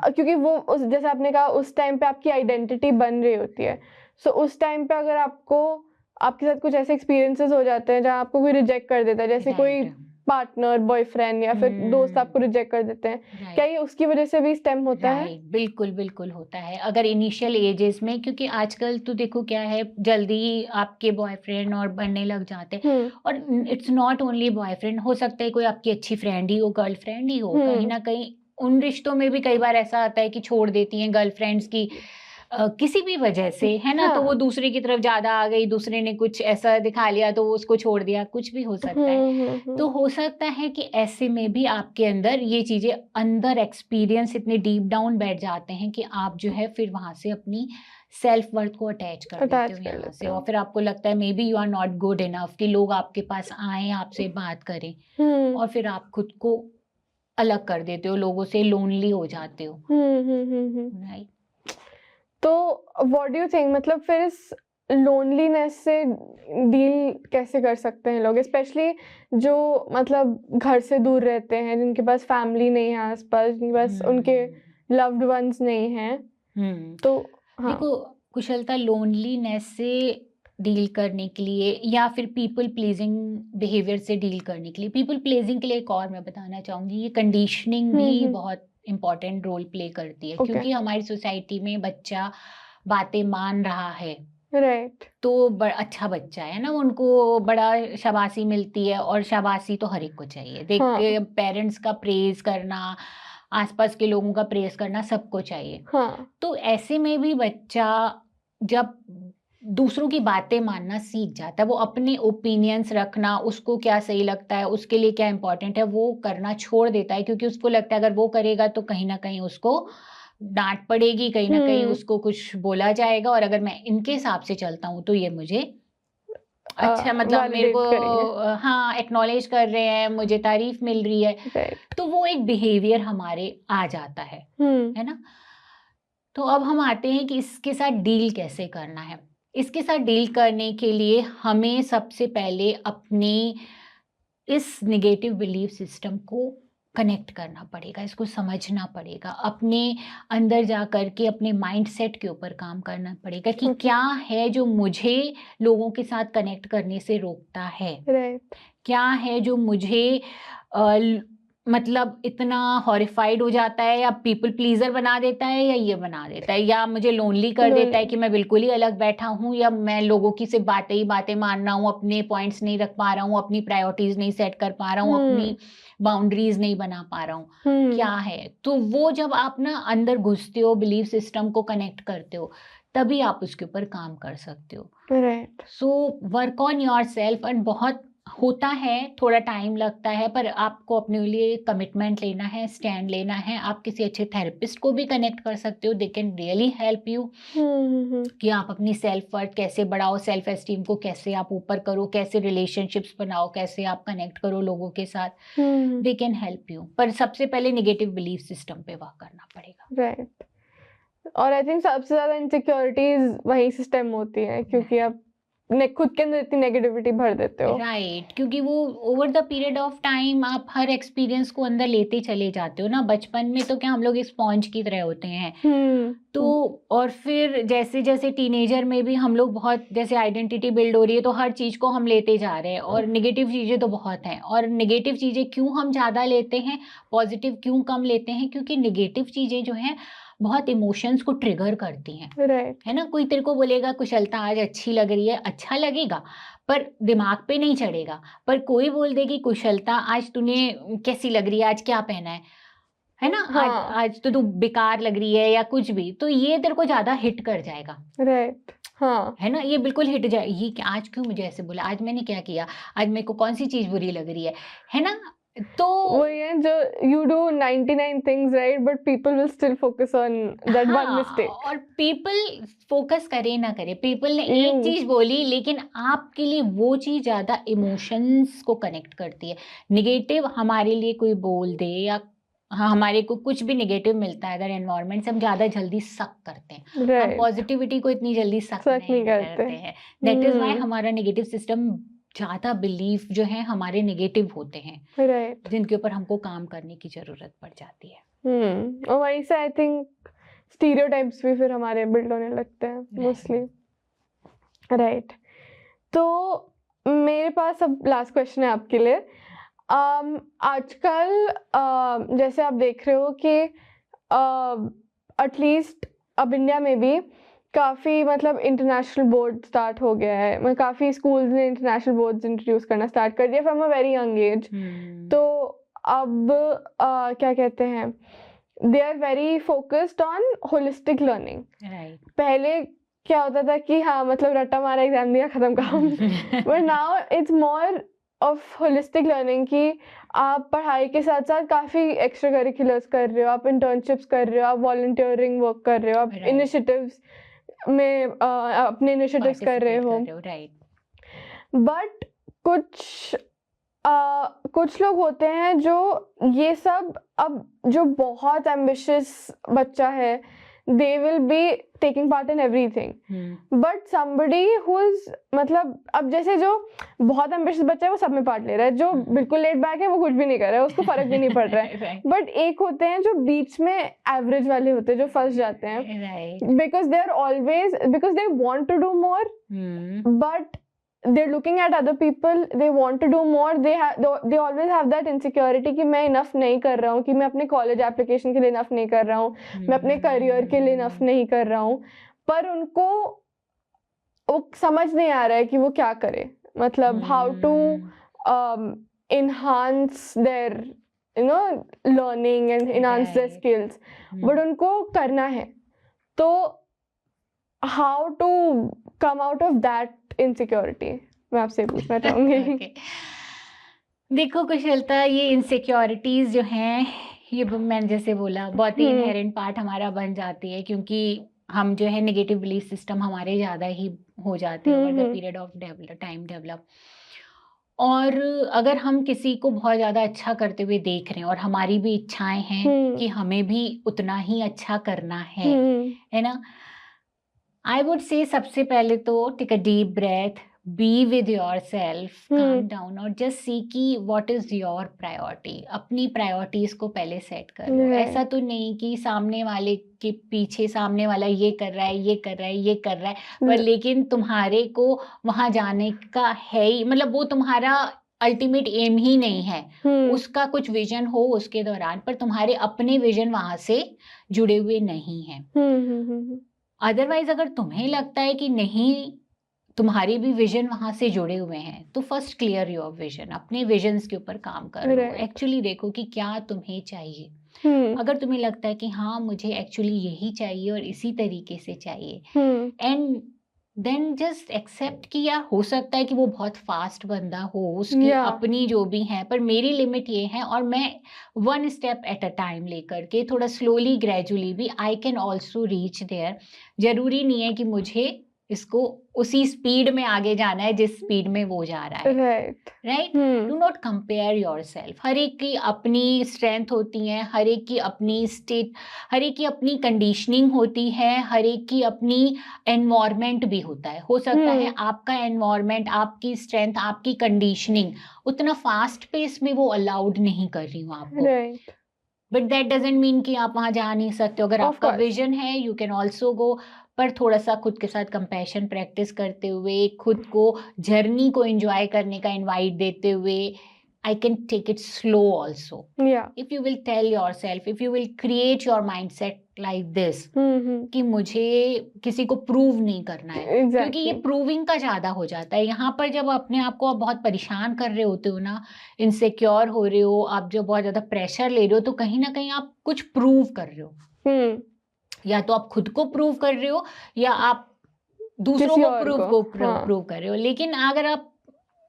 Speaker 1: क्योंकि वो जैसे आपने कहा उस टाइम पे आपकी आइडेंटिटी बन रही होती है, सो उस टाइम पे अगर आपके साथ कुछ ऐसे एक्सपीरियंसेस हो जाते हैं जहाँ आपको कोई रिजेक्ट कर देता है, जैसे कोई पार्टनर, बॉयफ्रेंड या फिर दोस्त आपको रिजेक्ट कर देते हैं, क्या ये उसकी वजह से भी स्टेम होता है?
Speaker 2: बिल्कुल बिल्कुल होता है, अगर इनिशियल एजेस में, क्योंकि आजकल तो देखो क्या है, जल्दी ही आपके बॉयफ्रेंड और बनने लग जाते हैं, और इट्स नॉट ओनली बॉयफ्रेंड, हो सकता है कोई आपकी अच्छी फ्रेंड ही हो, गर्लफ्रेंड ही हो, कहीं ना कहीं उन रिश्तों में भी कई बार ऐसा आता है कि छोड़ देती हैं गर्लफ्रेंड्स की किसी भी वजह से, है ना, तो वो दूसरे की तरफ ज्यादा आ गई, दूसरे ने कुछ ऐसा दिखा लिया तो वो उसको छोड़ दिया, कुछ भी हो सकता है। तो हो सकता है कि ऐसे में भी आपके अंदर ये चीजें अंदर एक्सपीरियंस इतने डीप डाउन बैठ जाते हैं कि आप जो है फिर वहां से अपनी सेल्फ वर्थ को अटैच कर देते हो यहाँ से, और फिर आपको लगता है maybe you are not good enough कि लोग आपके पास आए, आपसे बात करें, और फिर आप खुद को अलग कर देते हो लोगों से, लोनली हो जाते हो। राइट।
Speaker 1: तो व्हाट डू यू थिंक, मतलब फिर इस लोनलीनेस से डील कैसे कर सकते हैं लोग, स्पेशली जो मतलब घर से दूर रहते हैं, जिनके पास फैमिली नहीं है आसपास, जिनके पास उनके लव्ड वंस नहीं हैं? तो
Speaker 2: देखो कुशलता, लोनलीनेस से डील करने के लिए या फिर पीपल प्लीजिंग बिहेवियर से डील करने के लिए, पीपल प्लीजिंग के लिए एक और मैं बताना चाहूँगी, ये कंडीशनिंग भी बहुत इम्पॉर्टेंट रोल प्ले करती है, क्योंकि हमारी सोसाइटी में बच्चा बातें मान रहा है, तो अच्छा बच्चा है ना, उनको बड़ा शाबाशी मिलती है, और शाबाशी तो हर एक को चाहिए, देख पेरेंट्स का प्रेज करना, आसपास के लोगों का प्रेज करना सबको चाहिए। तो ऐसे में भी बच्चा जब दूसरों की बातें मानना सीख जाता है, वो अपने ओपिनियंस रखना, उसको क्या सही लगता है, उसके लिए क्या इंपॉर्टेंट है, वो करना छोड़ देता है, क्योंकि उसको लगता है अगर वो करेगा तो कहीं ना कहीं उसको डांट पड़ेगी, कहीं ना कहीं उसको कुछ बोला जाएगा, और अगर मैं इनके हिसाब से चलता हूँ तो ये मुझे अच्छा मतलब मेरे को एक्नॉलेज कर रहे हैं, मुझे तारीफ मिल रही है, तो वो एक बिहेवियर हमारे आ जाता है ना। तो अब हम आते हैं कि इसके साथ डील कैसे करना है। इसके साथ डील करने के लिए हमें सबसे पहले अपने इस नेगेटिव बिलीफ सिस्टम को कनेक्ट करना पड़ेगा, इसको समझना पड़ेगा, अपने अंदर जा कर के अपने माइंडसेट के ऊपर काम करना पड़ेगा कि क्या है जो मुझे लोगों के साथ कनेक्ट करने से रोकता है, क्या है जो मुझे मतलब इतना हॉरिफाइड हो जाता है, या पीपल प्लीजर बना देता है, या ये बना देता है, या मुझे लोनली कर देता है कि मैं बिल्कुल ही अलग बैठा हूँ, या मैं लोगों की सिर्फ बातें मान रहा हूँ, अपने पॉइंट्स नहीं रख पा रहा हूँ, अपनी प्रायोरिटीज नहीं सेट कर पा रहा हूँ, अपनी बाउंड्रीज नहीं बना पा रहा हूँ, क्या है। तो वो जब आप ना अंदर घुसते हो, बिलीफ सिस्टम को कनेक्ट करते हो, तभी आप उसके ऊपर काम कर सकते हो। So work on your self, and बहुत होता है, थोड़ा टाइम लगता है, पर आपको अपने लिए कमिटमेंट लेना है, स्टैंड लेना है। आप किसी अच्छे थेरेपिस्ट को भी कनेक्ट कर सकते हो, they can really help you कि आप अपनी सेल्फ वर्थ कैसे बढ़ाओ, सेल्फ एस्टीम को कैसे आप ऊपर करो, कैसे रिलेशनशिप्स बनाओ, कैसे आप कनेक्ट करो लोगों के साथ, दे कैन हेल्प यू। पर सबसे पहले नेगेटिव बिलीफ सिस्टम पे वर्क करना पड़ेगा।
Speaker 1: राइट। और आई थिंक सबसे ज्यादा इनसिक्योरिटीज वही सिस्टम होती है, क्योंकि आप खुद के अंदर इतनी नेगेटिविटी भर देते हो।
Speaker 2: राइट, क्योंकि वो over the period of time आप हर एक्सपीरियंस को अंदर लेते चले जाते हो ना। बचपन में तो क्या हम लोग स्पॉन्ज की तरह होते हैं, तो और फिर जैसे जैसे टीनेजर में भी हम लोग बहुत, जैसे आइडेंटिटी बिल्ड हो रही है तो हर चीज़ को हम लेते जा रहे हैं, और नेगेटिव चीज़ें तो बहुत हैं। और नेगेटिव चीज़ें क्यों हम ज़्यादा लेते हैं, पॉजिटिव क्यों कम लेते हैं? क्योंकि नेगेटिव चीज़ें जो हैं बहुत इमोशंस को ट्रिगर करती हैं,
Speaker 1: राइट।
Speaker 2: है ना। कोई तेरे को बोलेगा कुशलता आज अच्छी लग रही है, अच्छा लगेगा पर दिमाग पे नहीं चढ़ेगा। पर कोई बोल दे कि कुशलता आज तूने कैसी लग रही है, आज क्या पहना है ना, आज
Speaker 1: हाँ।
Speaker 2: आज तो तू बेकार लग रही है या कुछ भी, तो ये तेरे को ज्यादा हिट कर जाएगा,
Speaker 1: राइट। हाँ।
Speaker 2: है ना। ये बिल्कुल हिट जाए, ये कि आज क्यों मुझे ऐसे बोला, आज मैंने क्या किया, आज मेरे को कौन सी चीज बुरी लग रही है ना। तो
Speaker 1: वही है जो you do 99 things right, but people will still focus on that one
Speaker 2: हाँ,
Speaker 1: mistake.
Speaker 2: और पीपल फोकस करे ना करे, पीपल ने
Speaker 1: You.
Speaker 2: एक चीज बोली लेकिन आपके लिए वो चीज ज्यादा इमोशंस को कनेक्ट करती है। निगेटिव हमारे लिए कोई बोल दे या हाँ हमारे को कुछ भी नेगेटिव मिलता है अगर एनवायरनमेंट से, हम ज्यादा जल्दी सक करते हैं, हम
Speaker 1: Right.
Speaker 2: पॉजिटिविटी को इतनी जल्दी सक नहीं करते हैं। दैट इज वाई हमारा नेगेटिव सिस्टम, ज्यादा बिलीफ जो है हमारे नेगेटिव होते हैं,
Speaker 1: Right.
Speaker 2: जिनके ऊपर हमको काम करने की जरूरत पड़ जाती है।
Speaker 1: और वहीं से आई थिंक स्टीरियोटाइप्स भी फिर हमारे बिल्ड होने लगते हैं मोस्टली। राइट। तो मेरे पास अब लास्ट क्वेश्चन है आपके लिए। आजकल जैसे आप देख रहे हो कि एटलीस्ट अब इंडिया में भी काफ़ी मतलब इंटरनेशनल बोर्ड स्टार्ट हो गया है, मतलब काफ़ी स्कूल्स ने इंटरनेशनल बोर्ड्स इंट्रोड्यूस करना स्टार्ट कर दिया from a very young age. तो अब क्या कहते हैं, they are very focused on holistic learning. पहले क्या होता था कि हाँ मतलब रट्टा मारा एग्जाम दिया खत्म काम, but now it's more of holistic learning कि आप पढ़ाई के साथ साथ काफ़ी एक्स्ट्रा करिकुलर्स कर रहे हो, आप इंटर्नशिप्स कर रहे हो, आप वॉलंटियरिंग वर्क कर रहे हो, आप इनिशिएटिव्स में अपने इनिशिएटिव्स कर रहे हो। बट कुछ लोग होते हैं जो ये सब, अब जो बहुत एम्बिशियस बच्चा है, they will be taking part in everything. But somebody who's मतलब अब जैसे जो बहुत एम्बिशियस बच्चा है वो सब में पार्ट ले रहा है, जो बिल्कुल लेट बैक है वो कुछ भी नहीं कर रहा है, उसको फर्क भी नहीं पड़ रहा है। बट एक होते हैं जो बीच में एवरेज वाले होते हैं, जो फंस जाते हैं, because they are always, because they want to do more, but they're looking at other people, they want to do more, they always have that insecurity कि मैं इनफ नहीं कर रहा हूँ, कि मैं अपने कॉलेज एप्लीकेशन के लिए इनफ नहीं कर रहा हूँ, मैं अपने करियर के लिए इनफ नहीं कर रहा हूँ, पर उनको वो समझ नहीं आ रहा है कि वो क्या करे, मतलब how to enhance their learning and enhance their skills, but उनको करना है। तो how to come out of that insecurity, मैं आपसे पूछना चाहूंगी।
Speaker 2: देखो कुशलता, ये इनसिक्योरिटीज जो हैं ये मैंने जैसे बोला बहुत ही इनहेरेंट पार्ट हमारा बन जाती है, क्योंकि हम जो है नेगेटिव बिलीफ सिस्टम हमारे ज़्यादा ही हो जाते हैं over the period of time develop. और अगर हम किसी को बहुत ज़्यादा अच्छा करते हुए देख रहे हैं और हमारी भी इच्छाएं हैं कि हमें भी उतना ही अच्छा करना है ना, आई वुड से सबसे पहले तो take a deep breath, be with yourself, calm down और जस्ट सी की व्हाट इज योर प्रायोरिटी। अपनी प्रायोरिटीज को पहले सेट करो। ऐसा तो नहीं कि सामने वाले के पीछे सामने वाला ये कर रहा है, ये कर रहा है, ये कर रहा है, पर लेकिन तुम्हारे को वहां जाने का है ही, मतलब वो तुम्हारा अल्टीमेट एम ही नहीं है। उसका कुछ विजन हो उसके दौरान, पर तुम्हारे अपने विजन वहां से जुड़े हुए नहीं है। अदरवाइज अगर तुम्हें लगता है कि नहीं तुम्हारे भी विजन वहां से जुड़े हुए हैं, तो फर्स्ट क्लियर योर विजन, अपने विजन्स के ऊपर काम करो। एक्चुअली देखो कि क्या तुम्हें चाहिए। अगर तुम्हें लगता है कि हाँ मुझे एक्चुअली यही चाहिए और इसी तरीके से चाहिए, एंड देन जस्ट एक्सेप्ट कि यार हो सकता है कि वो बहुत फास्ट बंदा हो, उसकी
Speaker 1: Yeah.
Speaker 2: अपनी जो भी है, पर मेरी लिमिट ये है और मैं one step at a time लेकर के थोड़ा स्लोली ग्रेजुअली भी I can also reach there. जरूरी नहीं है कि मुझे इसको उसी स्पीड में आगे जाना है जिस स्पीड में वो जा रहा है,
Speaker 1: Right.
Speaker 2: Right?
Speaker 1: Hmm.
Speaker 2: Do not compare yourself. हर एक की अपनी स्ट्रेंथ होती है, हर एक की अपनी स्टेट, हर एक की अपनी कंडीशनिंग होती है, हर एक की अपनी एनवायरमेंट भी होता है। हो सकता है आपका एनवायरमेंट, आपकी स्ट्रेंथ, आपकी कंडीशनिंग उतना फास्ट पेस में वो अलाउड नहीं कर रही हूँ आपको,
Speaker 1: Right.
Speaker 2: But that doesn't mean कि आप वहाँ जा नहीं सकते हो। अगर
Speaker 1: Of
Speaker 2: आपका
Speaker 1: course.
Speaker 2: विजन है यू कैन ऑल्सो गो, पर थोड़ा सा खुद के साथ कंपैशन प्रैक्टिस करते हुए, खुद को जर्नी को एंजॉय करने का इनवाइट देते हुए, I can take it slow also.
Speaker 1: Yeah.
Speaker 2: If you will tell yourself, if you will create your mind set like this कि मुझे किसी को प्रूव नहीं करना है, क्योंकि ये
Speaker 1: Exactly.
Speaker 2: प्रूविंग का ज्यादा हो जाता है। यहाँ पर जब अपने आप को आप बहुत परेशान कर रहे होते हो ना, इनसिक्योर हो रहे हो, आप जो बहुत ज्यादा प्रेशर ले रहे हो, तो कहीं ना कहीं आप कुछ प्रूव कर रहे हो। या तो आप खुद को प्रूव कर रहे हो या आप दूसरों
Speaker 1: किसी
Speaker 2: को
Speaker 1: और
Speaker 2: प्रूव
Speaker 1: को,
Speaker 2: को
Speaker 1: हाँ।
Speaker 2: प्रूव कर रहे हो। लेकिन अगर आप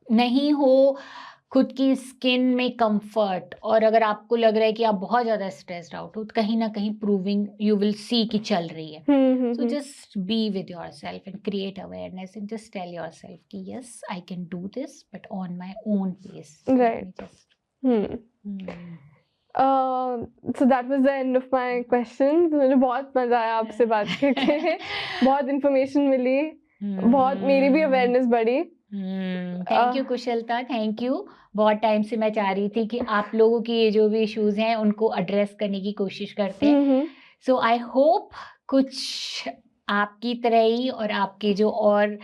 Speaker 2: नहीं हो खुद की स्किन में कंफर्ट, और अगर आपको लग रहा है कि आप बहुत ज्यादा स्ट्रेस्ड आउट हो, तो कहीं ना कहीं प्रूविंग यू विल सी कि चल रही है। So just be with yourself and create awareness and just tell yourself कि yes I can do this but on my own pace.
Speaker 1: Right. So that was the end of my questions. मुझे बहुत मजा आया आपसे बात करके, बहुत इंफॉर्मेशन मिली, बहुत मेरी भी अवेयरनेस बढ़ी।
Speaker 2: थैंक यू कुशलता, थैंक यू। बहुत टाइम से मैं चाह रही थी कि आप लोगों की ये जो भी इश्यूज हैं उनको एड्रेस करने की कोशिश करते हैं। सो आई होप कुछ आपकी तरह ही और आपके जो और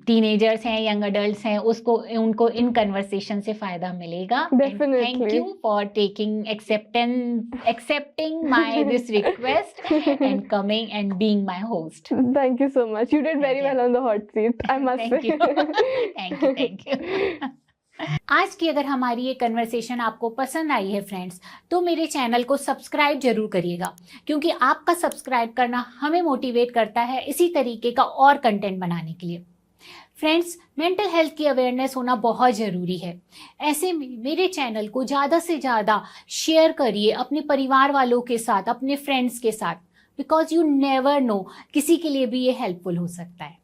Speaker 2: टीनेजर्स हैं, यंग अडल्ट्स हैं, उसको उनको इन कन्वर्सेशन से फायदा मिलेगा। Thank you for taking accepting my this request and coming and being my host.
Speaker 1: Thank you so much. You did very well on the hot seat, I must say.
Speaker 2: Thank you. आज की अगर हमारी ये कन्वर्सेशन आपको पसंद आई है फ्रेंड्स, तो मेरे चैनल को सब्सक्राइब जरूर करिएगा, क्योंकि आपका सब्सक्राइब करना हमें मोटिवेट करता है इसी तरीके का और कंटेंट बनाने के लिए। फ्रेंड्स, मेंटल हेल्थ की अवेयरनेस होना बहुत ज़रूरी है। ऐसे में मेरे चैनल को ज़्यादा से ज़्यादा शेयर करिए अपने परिवार वालों के साथ, अपने फ्रेंड्स के साथ, बिकॉज यू नेवर नो, किसी के लिए भी ये हेल्पफुल हो सकता है।